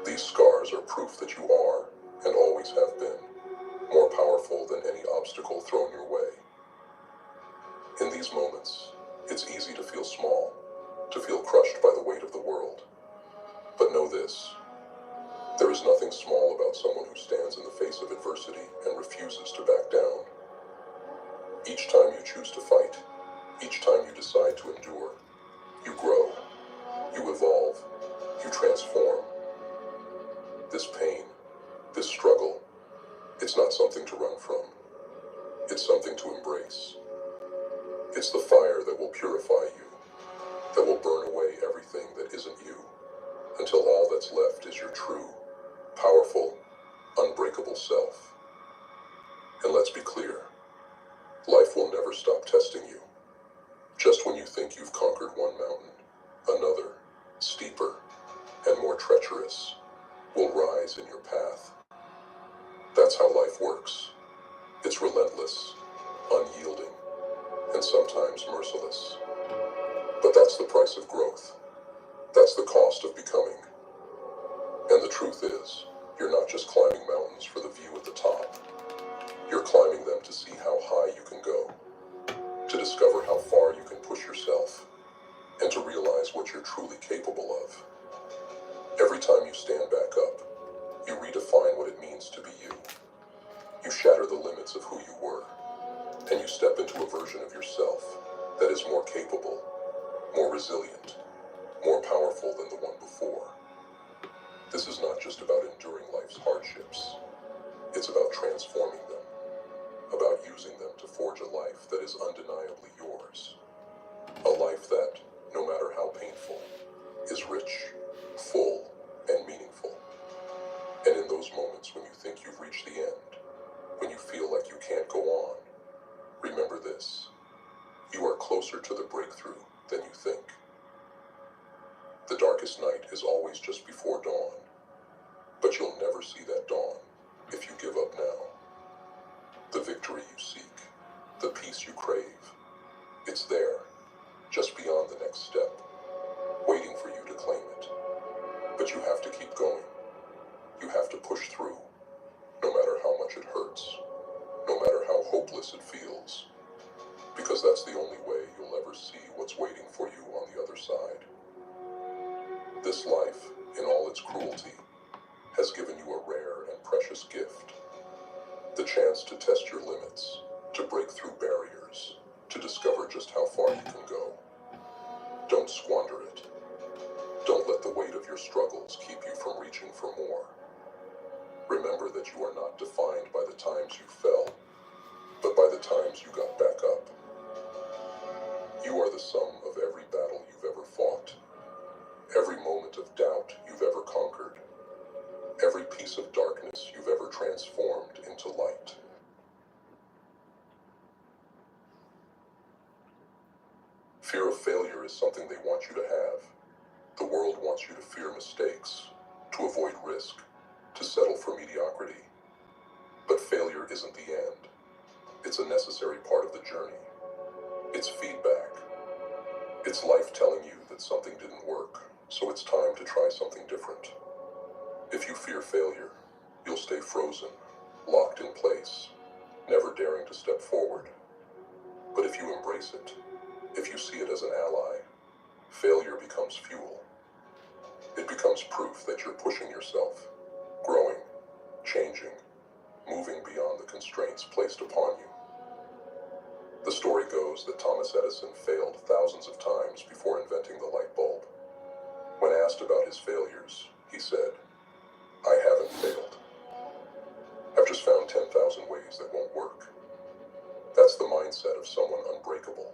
These scars are proof that you are, and always have been, more powerful than any obstacle thrown your way. In these moments, it's easy to feel small, to feel crushed by the weight of the world. But know this, there is nothing small about someone who stands in the face of adversity and refuses to back down. Each time you choose to fight, each time you decide to endure, you grow, you evolve, you transform. This pain, this struggle, it's not something to run from. It's something to embrace. It's the fire that will purify you, that will burn away everything that isn't you, until all that's left is your true, powerful, unbreakable self. And let's be clear, life will never stop testing you. Just when you think you've conquered one mountain, another, steeper and more treacherous, will rise in your path. That's how life works. It's relentless, unyielding, and sometimes merciless. But that's the price of growth. That's the cost of becoming. And the truth is, you're not just climbing mountains for the view at the top. You're climbing them to see how high you can go, to discover how far you can push yourself, and to realize what you're truly capable of. Every time you stand back up, you redefine what it means to be you. You shatter the limits of who you were, and you step into a version of yourself that is more capable, more resilient, more powerful than the one before. This is not just about enduring life's hardships. It's about transforming them, about using them to forge a life that is undeniably yours. A life that, no matter how painful, is rich, full, and meaningful. And in those moments when you think you've reached the end, when you feel like you can't go on, remember this: you are closer to the breakthrough than you think. The darkest night is always just before dawn, but you'll never see that dawn if you give up now. The victory you seek, the peace you crave, it's there, just beyond the next step, waiting for you to claim it. But you have to keep going. You have to push through, no matter how much it hurts, no matter how hopeless it feels, because that's the only way you'll ever see what's waiting for you on the other side. This life, in all its cruelty, has given you a rare and precious gift. The chance to test your limits, to break through barriers, to discover just how far you can go. Don't squander it. Don't let the weight of your struggles keep you from reaching for more. Remember that you are not defined by the times you fell, but by the times you got back up. You are the sum of every battle you've ever fought, every moment of doubt you've ever conquered, every piece of darkness you've ever transformed into light. Fear of failure is something they want you to have. The world wants you to fear mistakes, to avoid risk, to settle for mediocrity. But failure isn't the end. It's a necessary part of the journey. It's feedback. It's life telling you that something didn't work, so it's time to try something different. If you fear failure, you'll stay frozen, locked in place, never daring to step forward. But if you embrace it, if you see it as an ally, failure becomes fuel. It becomes proof that you're pushing yourself, growing, changing, moving beyond the constraints placed upon you. The story goes that Thomas Edison failed thousands of times before inventing the light bulb. When asked about his failures, he said, "I haven't failed. I've just found 10,000 ways that won't work." That's the mindset of someone unbreakable,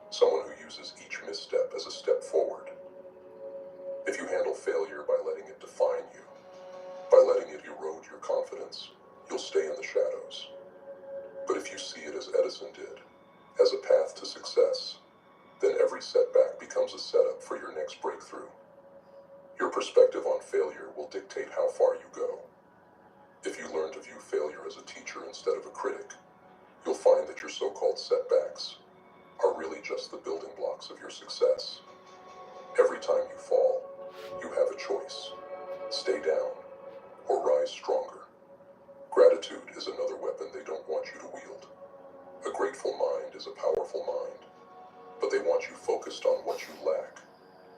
someone who uses each misstep as a step forward. If you handle failure by letting it define you, by letting it erode your confidence, you'll stay in the shadows. But if you see it as Edison did, as a path to success, then every setback becomes a setup for your next breakthrough. Your perspective on failure will dictate how far you go. If you learn to view failure as a teacher instead of a critic, you'll find that your so-called setbacks are really just the building blocks of your success. Every time you fall, you have a choice: stay down or rise stronger. Gratitude is another weapon they don't want you to wield. A grateful mind is a powerful mind, but they want you focused on what you lack,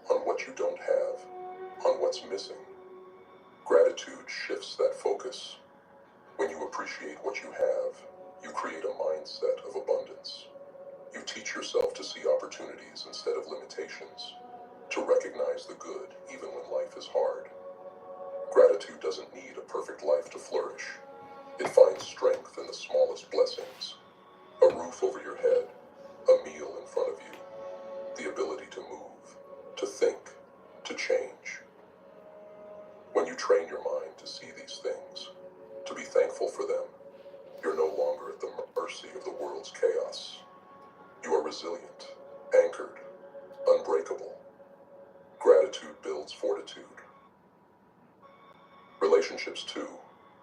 on what you don't have, on what's missing. Gratitude shifts that focus. When you appreciate what you have, you create a mindset of abundance. You teach yourself to see opportunities instead of limitations, to recognize the good even when life is hard. Gratitude doesn't need a perfect life to flourish. It finds strength in the smallest blessings: a roof over your head, a meal in front of you, the ability to move, to think, to change. When you train your mind to see these things, to be thankful for them, you're no longer 2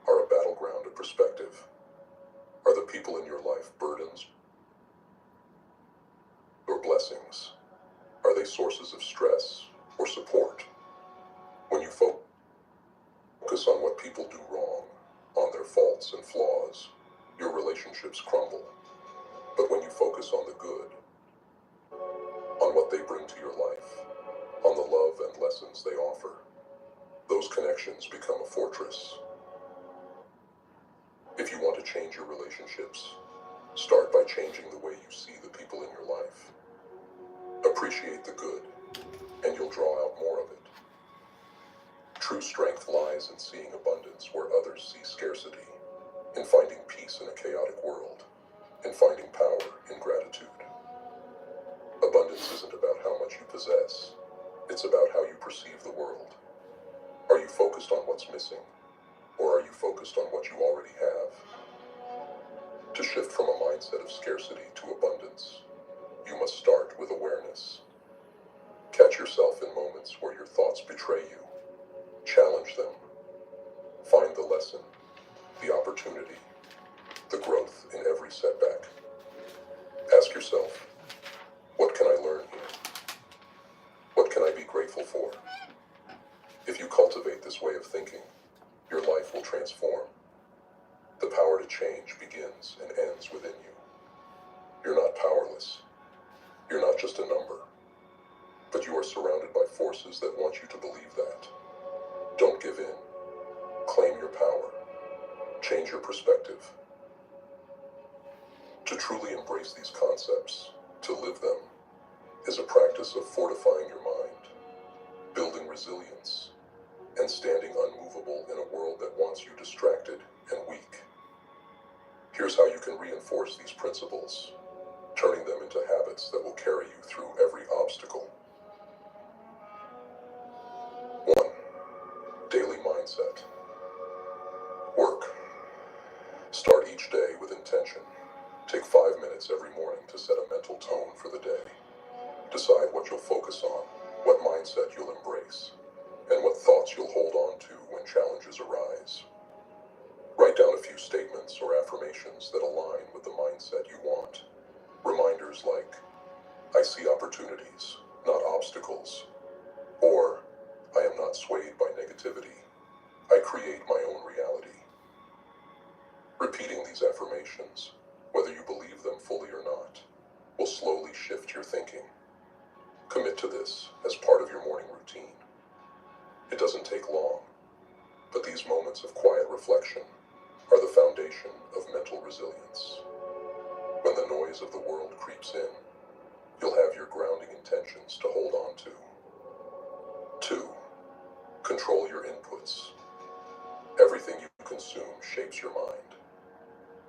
are a battleground of perspective. Are the people in your life burdens or blessings? Are they sources of stress or support? When you focus on what people do wrong, on their faults and flaws, your relationships crumble. But when you focus on the good, on what they bring to your life, on the love and lessons they offer, those connections become a fortress. If you want to change your relationships, start by changing the way you see the people in your life. Appreciate the good, and you'll draw out more of it. True strength lies in seeing abundance where others see scarcity, in finding peace in a chaotic world, in finding power in gratitude. Abundance isn't about how much you possess, it's about how you perceive the world. Are you focused on what's missing, or are you focused on what you already have? To shift from a mindset of scarcity to abundance, you must start with awareness. Catch yourself in moments where your thoughts betray you. Challenge them. Find the lesson, the opportunity, the growth in every setback. Ask yourself, what can I learn here? What can I be grateful for? If you cultivate this way of thinking, your life will transform. The power to change begins and ends within you. You're not powerless. You're not just a number. But you are surrounded by forces that want you to believe that. Don't give in. Claim your power. Change your perspective. To truly embrace these concepts, to live them, is a practice of fortifying your mind, building resilience, and standing unmovable in a world that wants you distracted and weak. Here's how you can reinforce these principles, turning them into habits that will carry you through every obstacle. 1. Daily mindset. Work. Start each day with intention. Take 5 minutes every morning to set a mental tone for the day. Decide what you'll focus on, what mindset you'll embrace, and what thoughts you'll hold on to when challenges arise. Write down a few statements or affirmations that align with the mindset you want. Reminders like, I see opportunities, not obstacles, or I am not swayed by negativity. I create my own reality. Repeating these affirmations, whether you believe them fully or not, will slowly shift your thinking. Commit to this as part of your morning routine. It doesn't take long, but these moments of quiet reflection are the foundation of mental resilience. When the noise of the world creeps in, you'll have your grounding intentions to hold on to. 2. Control your inputs. Everything you consume shapes your mind.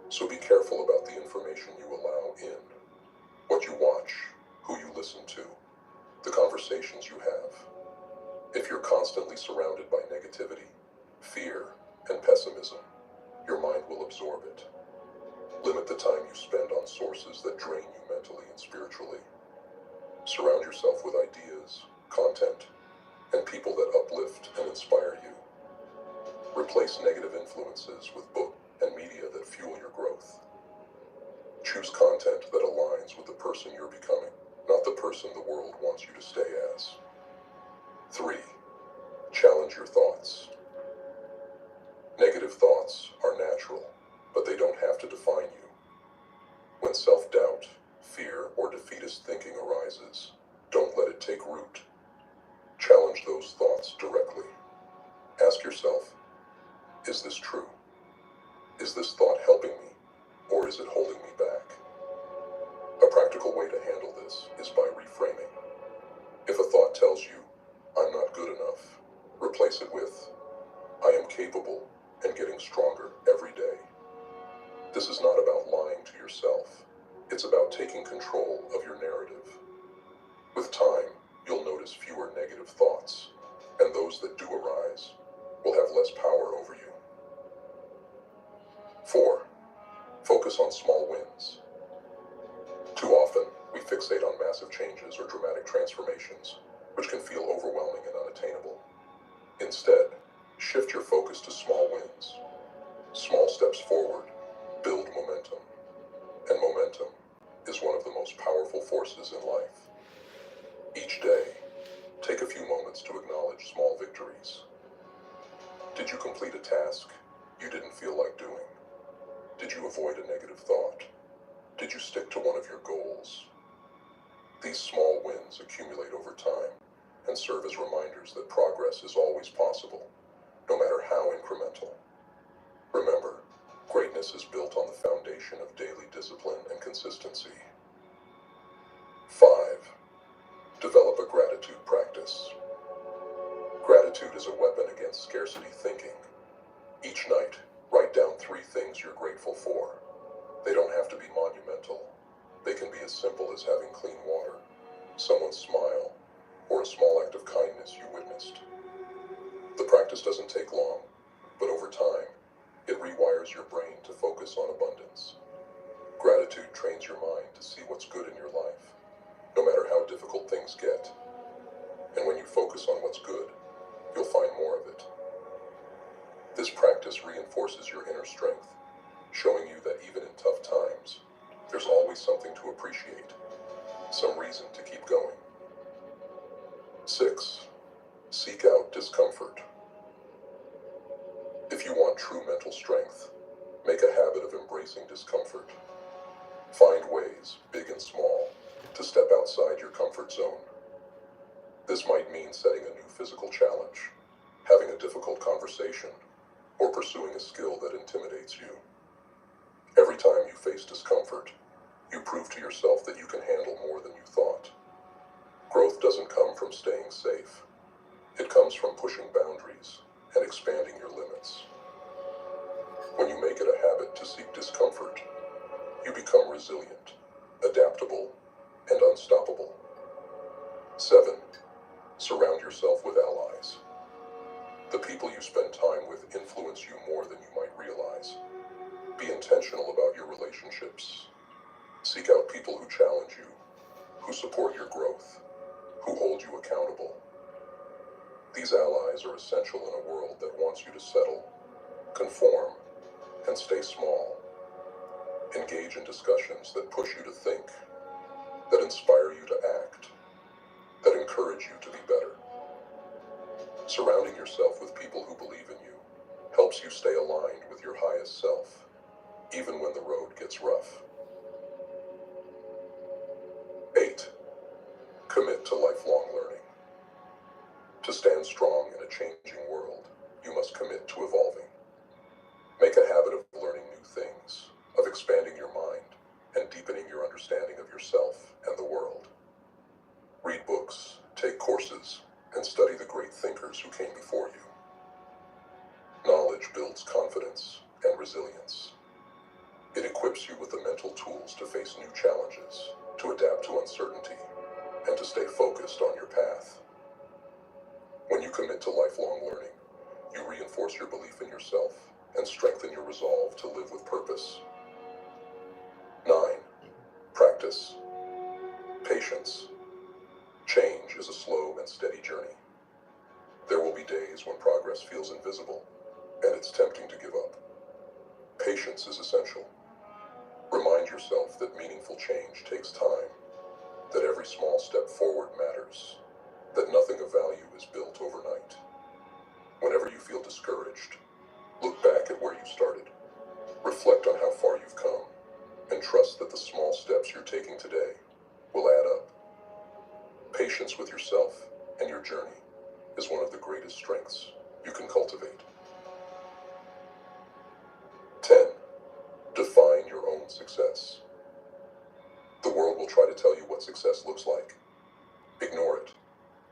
So be careful about the information you allow in, what you watch, who you listen to, the conversations you have. If you're constantly surrounded by negativity, fear, and pessimism, your mind will absorb it. Limit the time you spend on sources that drain you mentally and spiritually. Surround yourself with ideas, content, and people that uplift and inspire you. Replace negative influences with books and media that fuel your growth. Choose content that aligns with the person you're becoming, not the person the world wants you to stay as. 3. Challenge your thoughts. Negative thoughts are natural, but they don't have to define you. When self-doubt, fear, or defeatist thinking arises, don't let it take root. Challenge those thoughts directly. Ask yourself, is this true? Is this thought helping me, or is it holding me back? A practical way to handle this is by reframing. If a thought tells you, I'm not good enough, replace it with, I am capable and getting stronger every day. This is not about lying to yourself. It's about taking control of your narrative. With time, you'll notice fewer negative thoughts, and those that do arise will have less power over you. 4. Focus on small wins. Too often, we fixate on massive changes or dramatic transformations, which can feel overwhelming and unattainable. Instead, Shift your focus to small wins. Small steps forward build momentum, and momentum is one of the most powerful forces in life. Each day, take a few moments to acknowledge small victories. Did you complete a task you didn't feel like doing? Did you avoid a negative thought? Did you stick to one of your goals? These small wins accumulate over time and serve as reminders that progress is always possible, no matter how incremental. Remember, greatness is built on the foundation of daily discipline and consistency. 5. Develop a gratitude practice. Gratitude is a weapon against scarcity thinking. Each night, write down 3 things you're grateful for. They don't have to be monumental. They can be as simple as having clean water, someone's smile, or a small act of kindness you witnessed. The practice doesn't take long, but over time, it rewires your brain to focus on abundance. Gratitude trains your mind to see what's good in your life, no matter how difficult things get. And when you focus on what's good, you'll find more of it. This practice reinforces your inner strength, showing you that even in tough times, there's always something to appreciate, some reason to keep going. 6. Seek out discomfort. If you want true mental strength, make a habit of embracing discomfort. Find ways, big and small, to step outside your comfort zone. This might mean setting a new physical challenge, having a difficult conversation, or pursuing a skill that intimidates you. Every time you face discomfort, you prove to yourself that you can handle more than you thought. Growth doesn't come from staying safe. It comes from pushing boundaries and expanding your limits. When you make it a habit to seek discomfort, you become resilient, adaptable, and unstoppable. 7. Surround yourself with allies. The people you spend time with influence you more than you might realize. Be intentional about your relationships. Seek out people who challenge you, who support your growth, who hold you accountable. These allies are essential in a world that wants you to settle, conform, and stay small. Engage in discussions that push you to think, that inspire you to act, that encourage you to be better. Surrounding yourself with people who believe in you helps you stay aligned with your highest self, even when the road gets rough. 8. Commit to lifelong learning. To stand strong in a changing world, you must commit to evolving. Make a habit of learning new things, of expanding your mind, and deepening your understanding of yourself and the world. Read books, take courses, and study the great thinkers who came before you. Knowledge builds confidence and resilience. It equips you with the mental tools to face new challenges, to adapt to uncertainty, and to stay focused on your path. When you commit to lifelong learning, you reinforce your belief in yourself and strengthen your resolve to live with purpose. 9. Practice. Patience. Change is a slow and steady journey. There will be days when progress feels invisible, and it's tempting to give up. Patience is essential. Remind yourself that meaningful change takes time, that every small step forward matters, that nothing of value is built overnight. Whenever you feel discouraged, look back at where you started, reflect on how far you've come, and trust that the small steps you're taking today will add up. Patience with yourself and your journey is one of the greatest strengths you can cultivate. 10. Define your own success. The world will try to tell you what success looks like. Ignore it.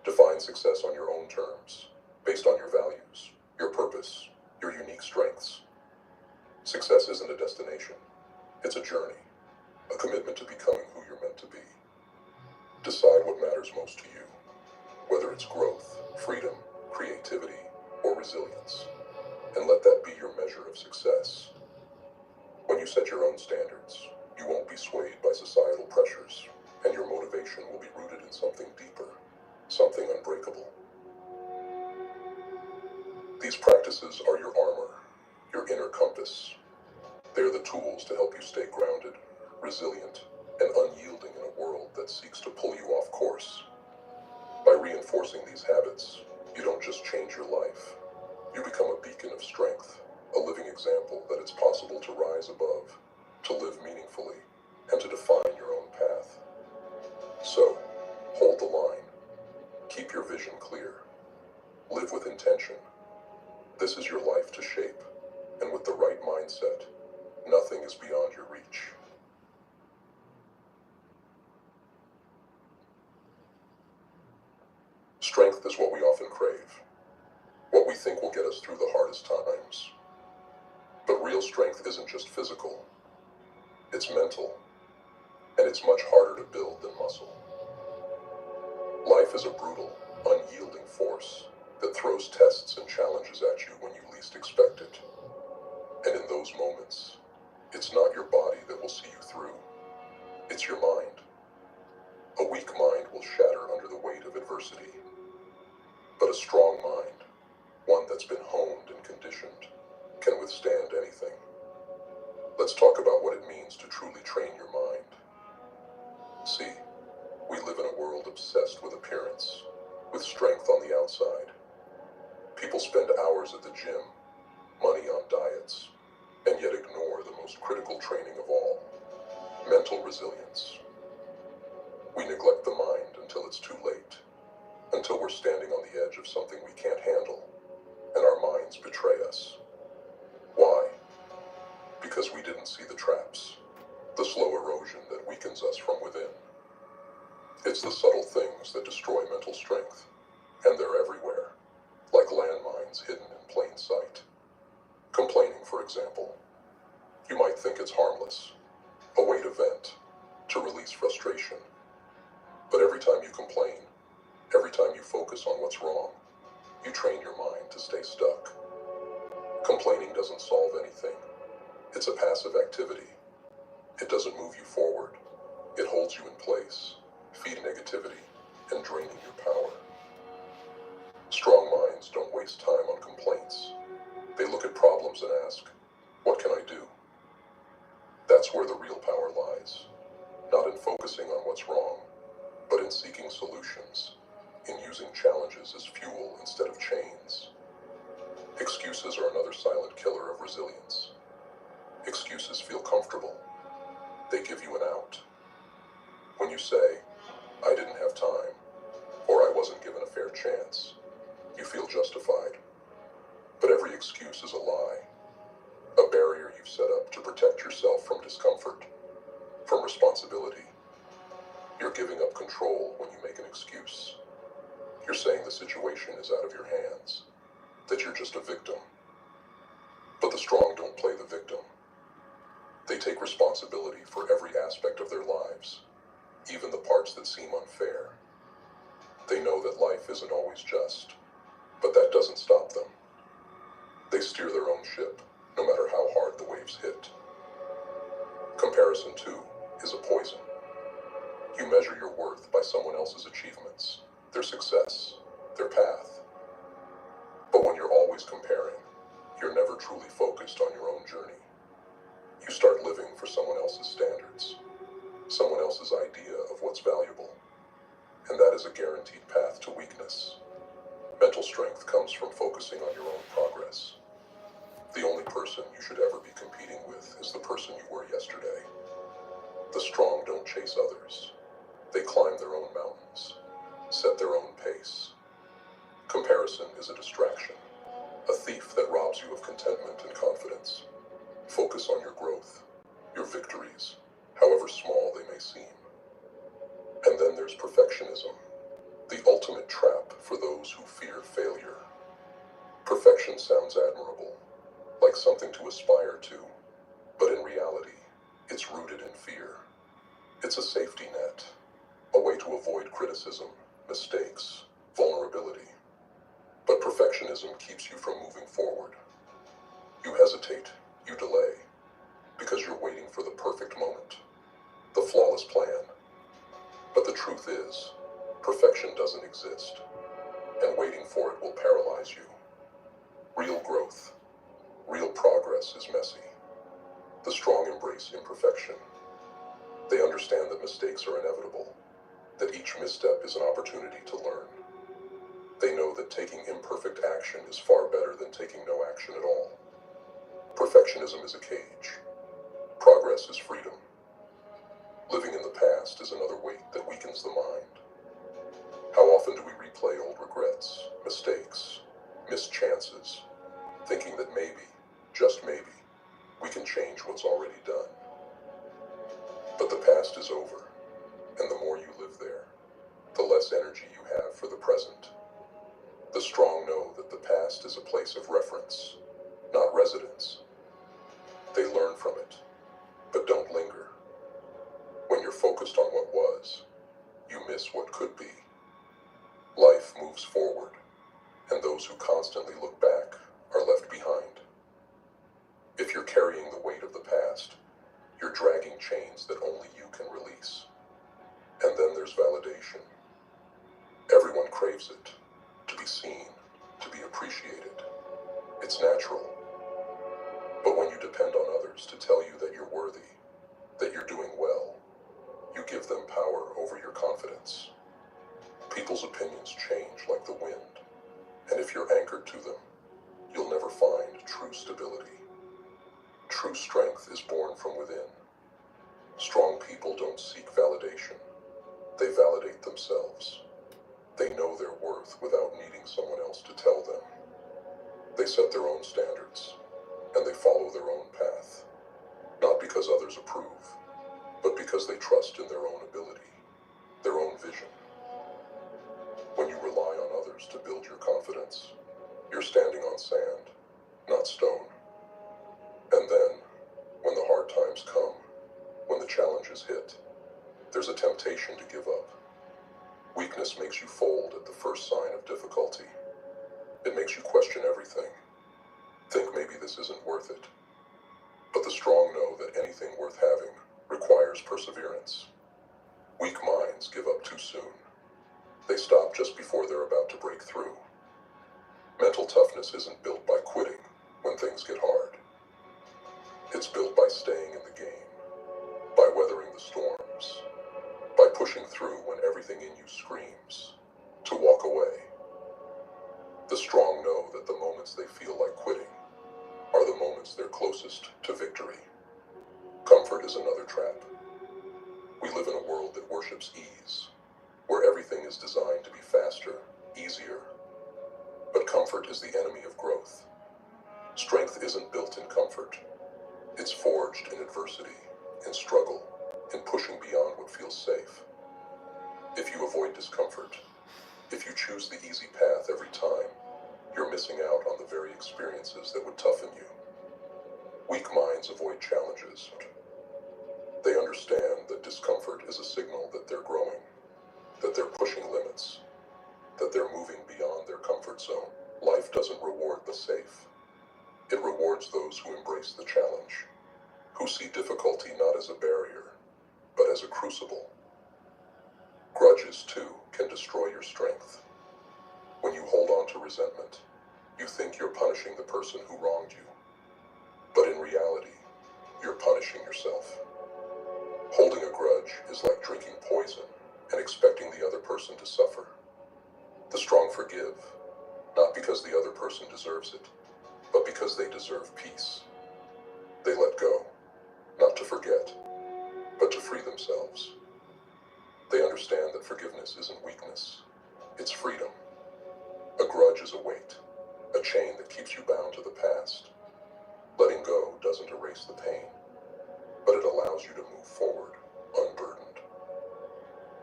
Define success on your own terms, based on your values, your purpose, your unique strengths. Success isn't a destination. It's a journey, a commitment to becoming who you're meant to be. Decide what matters most to you, whether it's growth, freedom, creativity, or resilience, and let that be your measure of success. When you set your own standards, you won't be swayed by societal pressures, and your motivation will be rooted in something deeper, something unbreakable. These practices are your armor, your inner compass. They're the tools to help you stay grounded, resilient, and unyielding in a world that seeks to pull you off course. By reinforcing these habits, you don't just change your life. You become a beacon of strength, a living example that it's possible to rise above, to live meaningfully, and to define your own path. So, hold the line. Keep your vision clear. Live with intention. This is your life to shape, and with the right mindset, nothing is beyond your reach. Strength is what we often crave, what we think will get us through the hardest times. But real strength isn't just physical, it's mental, and it's much harder to build than muscle. Life is a brutal, unyielding force that throws tests and challenges at you when you least expect it. And in those moments, it's not your body that will see you through, it's your mind. A weak mind will shatter under the weight of adversity, but a strong mind, one that's been honed and conditioned, can withstand anything. Let's talk about what it means to truly train your mind. See, we live in a world obsessed with appearance, with strength on the outside. People spend hours at the gym, money on diets, and yet ignore the most critical training of all, mental resilience. We neglect the mind until it's too late, until we're standing on the edge of something we can't handle, and our minds betray us. Why? Because we didn't see the traps, the slow erosion that weakens us from within. It's the subtle things that destroy mental strength, and they're everywhere, like landmines hidden in plain sight. Complaining, for example. You might think it's harmless, a way to vent, to release frustration. But every time you complain, every time you focus on what's wrong, you train your mind to stay stuck. Complaining doesn't solve anything. It's a passive activity. It doesn't move you forward. It holds you in place, feeding negativity and draining your power. Strong minds don't waste time on complaints. They look at problems and ask, what can I do? That's where the real power lies. Not in focusing on what's wrong, but in seeking solutions, in using challenges as fuel instead of chains. Excuses are another silent killer of resilience. Excuses feel comfortable. They give you an out. When you say, I didn't have time, or I wasn't given a fair chance, you feel justified. But every excuse is a lie, a barrier you've set up to protect yourself from discomfort, from responsibility. You're giving up control when you make an excuse. You're saying the situation is out of your hands, that you're just a victim. But the strong don't play the victim. They take responsibility for every aspect of their lives, even the parts that seem unfair. They know that life isn't always just, but that doesn't stop them. They steer their own ship, no matter how hard the waves hit. Comparison, too, is a poison. You measure your worth by someone else's achievements, their success, their path. But when you're always comparing, you're never truly focused on your own journey. You start living for someone else's standards, someone else's idea of what's valuable. And that is a guaranteed path to weakness. Mental strength comes from focusing on your own progress. The only person you should ever be competing with is the person you were yesterday. The strong don't chase others. They climb their own mountains, set their own pace. Comparison is a distraction, a thief that robs you of contentment and confidence. Focus on your growth, your victories, however small they may seem. And then there's perfectionism, the ultimate trap for those who fear failure. Perfection sounds admirable, like something to aspire to, but in reality, it's rooted in fear. It's a safety net, a way to avoid criticism, mistakes, vulnerability. But perfectionism keeps you from moving forward. You hesitate, you delay, because you're waiting for the perfect moment, the flawless plan. But the truth is, perfection doesn't exist, and waiting for it will paralyze you. Real growth, real progress is messy. The strong embrace imperfection. They understand that mistakes are inevitable, that each misstep is an opportunity to learn. They know that taking imperfect action is far better than taking no action at all. Perfectionism is a cage. Progress is freedom. Living in the past is another weight that weakens the mind. How often do we replay old regrets, mistakes, missed chances, thinking that maybe, just maybe, we can change what's already done? But the past is over, and the more you live there, the less energy you have for the present. The strong know that the past is a place of reference, not residence. They learn from it, but don't linger. When you're focused on what was, you miss what could be. Life moves forward, and those who constantly look back are left behind. If you're carrying the weight of the past, you're dragging chains that only you can release. And then there's validation. Everyone craves it, to be seen, to be appreciated. It's natural. But when you depend on others to tell you that you're worthy, that you're doing well, you give them power over your confidence. People's opinions change like the wind, and if you're anchored to them, you'll never find true stability. True strength is born from within. Strong people don't seek validation. They validate themselves. They know their worth without needing someone else to tell them. They set their own standards, and they follow their own path, not because others approve, but because they trust in their own ability, their own vision. When you rely on others to build your confidence, you're standing on sand, not stone. And then, when the hard times come, when the challenges hit, there's a temptation to give up. Weakness makes you fold at the first sign of difficulty. It makes you question everything. Think maybe this isn't worth it. But the strong know that anything worth having requires perseverance. Weak minds give up too soon. They stop just before they're about to break through. Mental toughness isn't built by quitting when things get hard. It's built by staying in the game, by weathering the storms, by pushing through when everything in you screams to walk away. The strong know that the moments they feel like quitting are the moments they're closest to victory. Comfort is another trap. We live in a world that worships ease, where everything is designed to be faster, easier. But comfort is the enemy of growth. Strength isn't built in comfort. It's forged in adversity, in struggle, in pushing beyond what feels safe. If you avoid discomfort, if you choose the easy path every time, you're missing out on the very experiences that would toughen you. Weak minds avoid challenges. They understand that discomfort is a signal that they're growing, that they're pushing limits, that they're moving beyond their comfort zone. Life doesn't reward the safe. It rewards those who embrace the challenge, who see difficulty not as a barrier, but as a crucible. Grudges, too, can destroy your strength. When you hold on to resentment, you think you're punishing the person who wronged you. But in reality, you're punishing yourself. Holding a grudge is like drinking poison and expecting the other person to suffer. The strong forgive, not because the other person deserves it, but because they deserve peace. They let go, not to forget, but to free themselves. They understand that forgiveness isn't weakness, it's freedom. A grudge is a weight, a chain that keeps you bound to the past. Letting go doesn't erase the pain, but it allows you to move forward, unburdened.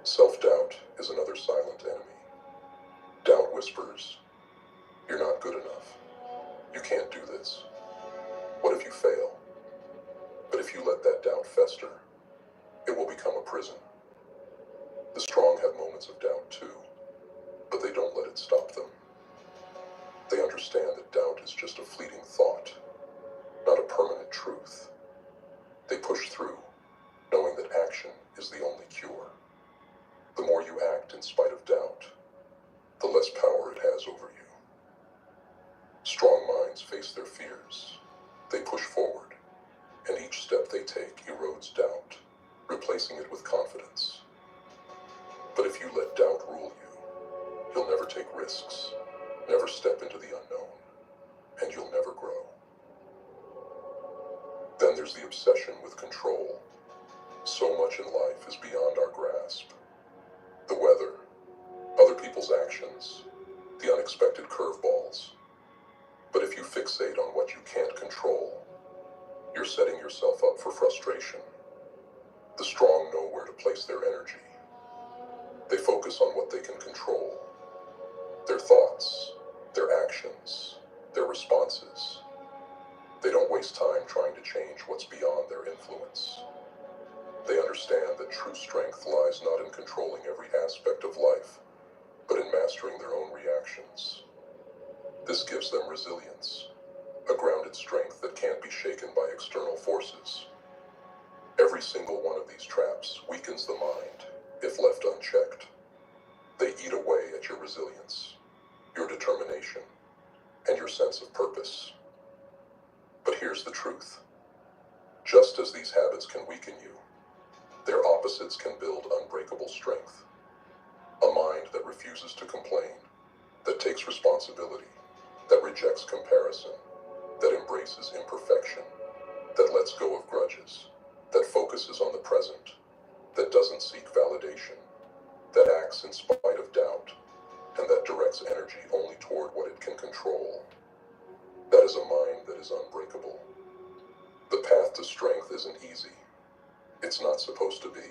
Self-doubt is another silent enemy. Doubt whispers, "You're not good enough. You can't do this. What if you fail?" But if you let that doubt fester, it will become a prison. The strong have moments of doubt too, but they don't let it stop them. They understand that doubt is just a fleeting thought, not a permanent truth. They push through, knowing that action is the only cure. The more you act in spite of doubt, the less power it has over you. Strong minds Then there's the obsession with control. So much in life is beyond our grasp. The weather, other people's actions, the unexpected curveballs. But if you fixate on what you can't control, you're setting yourself up for frustration. The strong know where to place their energy. They focus on what they can control. Their thoughts, their actions, their responses. They don't waste time trying to change what's beyond their influence. They understand that true strength lies not in controlling every aspect of life, but in mastering their own reactions. This gives them resilience, a grounded strength that can't be shaken by external forces. Every single one of these traps weakens the mind, if left unchecked. They eat away at your resilience, your determination, and your sense of purpose. But here's the truth. Just as these habits can weaken you, their opposites can build unbreakable strength. A mind that refuses to complain, that takes responsibility, that rejects comparison, that embraces imperfection, that lets go of grudges, that focuses on the present, that doesn't seek validation, that acts in spite of doubt, and that directs energy only toward what it can control. That is a mind that is unbreakable. The path to strength isn't easy. It's not supposed to be.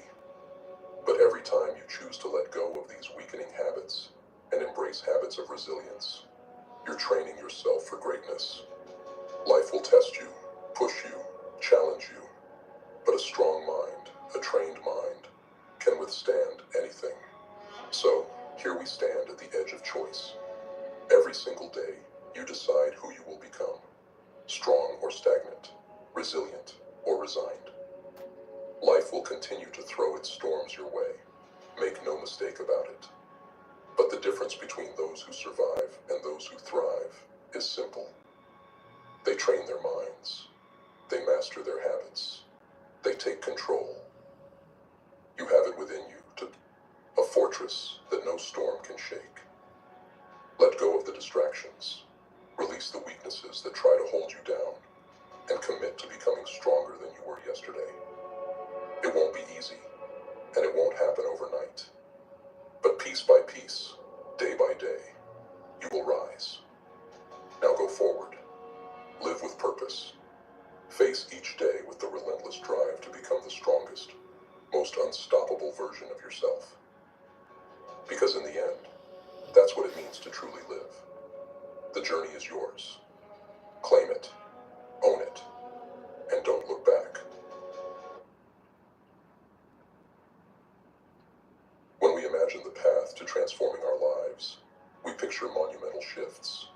But every time you choose to let go of these weakening habits and embrace habits of resilience, you're training yourself for greatness. Life will test you, push you, challenge you, but a strong mind, a trained mind, can withstand anything. So, here we stand at the edge of choice. Every single day, you decide who you will become, strong or stagnant, resilient or resigned. Life will continue to throw its storms your way. Make no mistake about it. But the difference between those who survive and those who thrive is simple. They train their minds. They master their habits. They take control. You have it within you a fortress that no storm can shake. Let go of the distractions. Release the weaknesses that try to hold you down, and commit to becoming stronger than you were yesterday. It won't be easy, and it won't happen overnight. But piece by piece, day by day, you will rise. Now go forward. Live with purpose. Face each day with the relentless drive to become the strongest, most unstoppable version of yourself. Because in the end, that's what it means to truly live. The journey is yours. Claim it, own it, and don't look back. When we imagine the path to transforming our lives, we picture monumental shifts,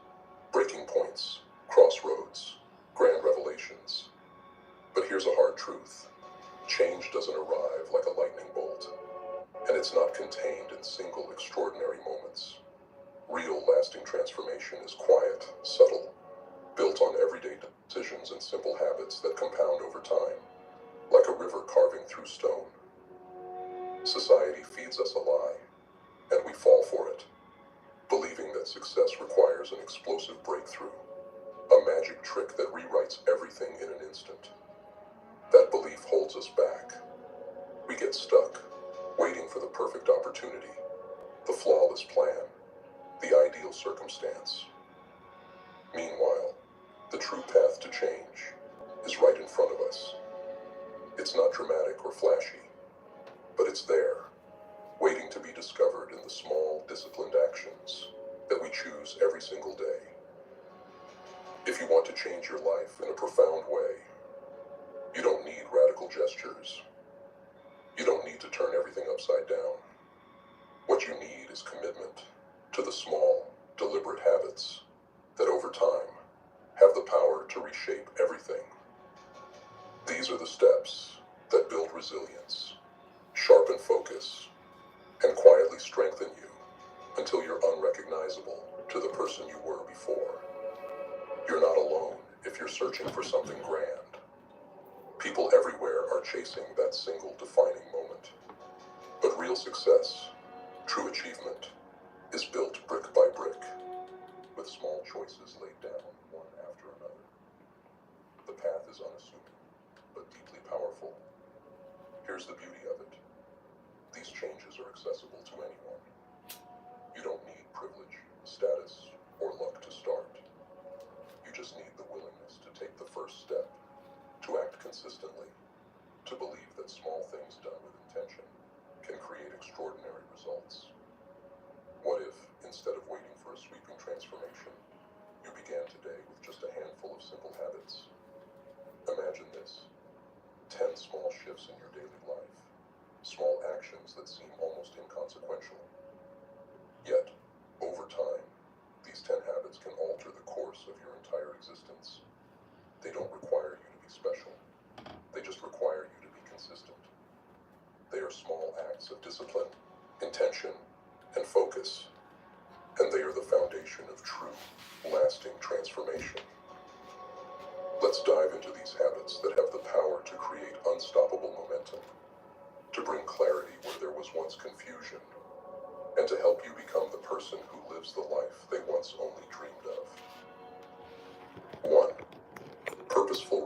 breaking points, crossroads, grand revelations. But here's a hard truth. Change doesn't arrive like a lightning bolt, and it's not contained in single extraordinary moments. Real lasting transformation is quiet, subtle, built on everyday decisions and simple habits that compound over time, like a river carving through stone. Society feeds us a lie, and we fall for it, believing that success requires an explosive breakthrough, a magic trick that rewrites everything in an instant. That belief holds us back. We get stuck, waiting for the perfect opportunity, the flawless plan, the ideal circumstance. Meanwhile, the true path to change is right in front of us. It's not dramatic or flashy, but it's there, waiting to be discovered in the small, disciplined actions that we choose every single day. If you want to change your life in a profound way, you don't need radical gestures. You don't need to turn everything upside down. What you need is commitment to the small, deliberate habits that over time have the power to reshape everything. These are the steps that build resilience, sharpen focus, and quietly strengthen you until you're unrecognizable to the person you were before. You're not alone if you're searching for something grand. People everywhere are chasing that single defining moment. But real success, true achievement, is built brick by brick, with small choices laid down one after another. The path is unassuming, but deeply powerful. Here's the beauty of it. These changes are accessible to anyone. You don't need privilege, status, or luck to start. You just need the willingness to take the first step, to act consistently, to believe that small things done with intention can create extraordinary results. What if, instead of waiting for a sweeping transformation, you began today with just a handful of simple habits? Imagine this: 10 small shifts in your daily life, small actions that seem almost inconsequential. Yet, over time, these 10 habits can alter the course of your entire existence. They don't require you to be special. They just require you to be consistent. They are small acts of discipline, intention, and focus, and they are the foundation of true, lasting transformation. Let's dive into these habits that have the power to create unstoppable momentum, to bring clarity where there was once confusion, and to help you become the person who lives the life they once only dreamed of. 1. Purposeful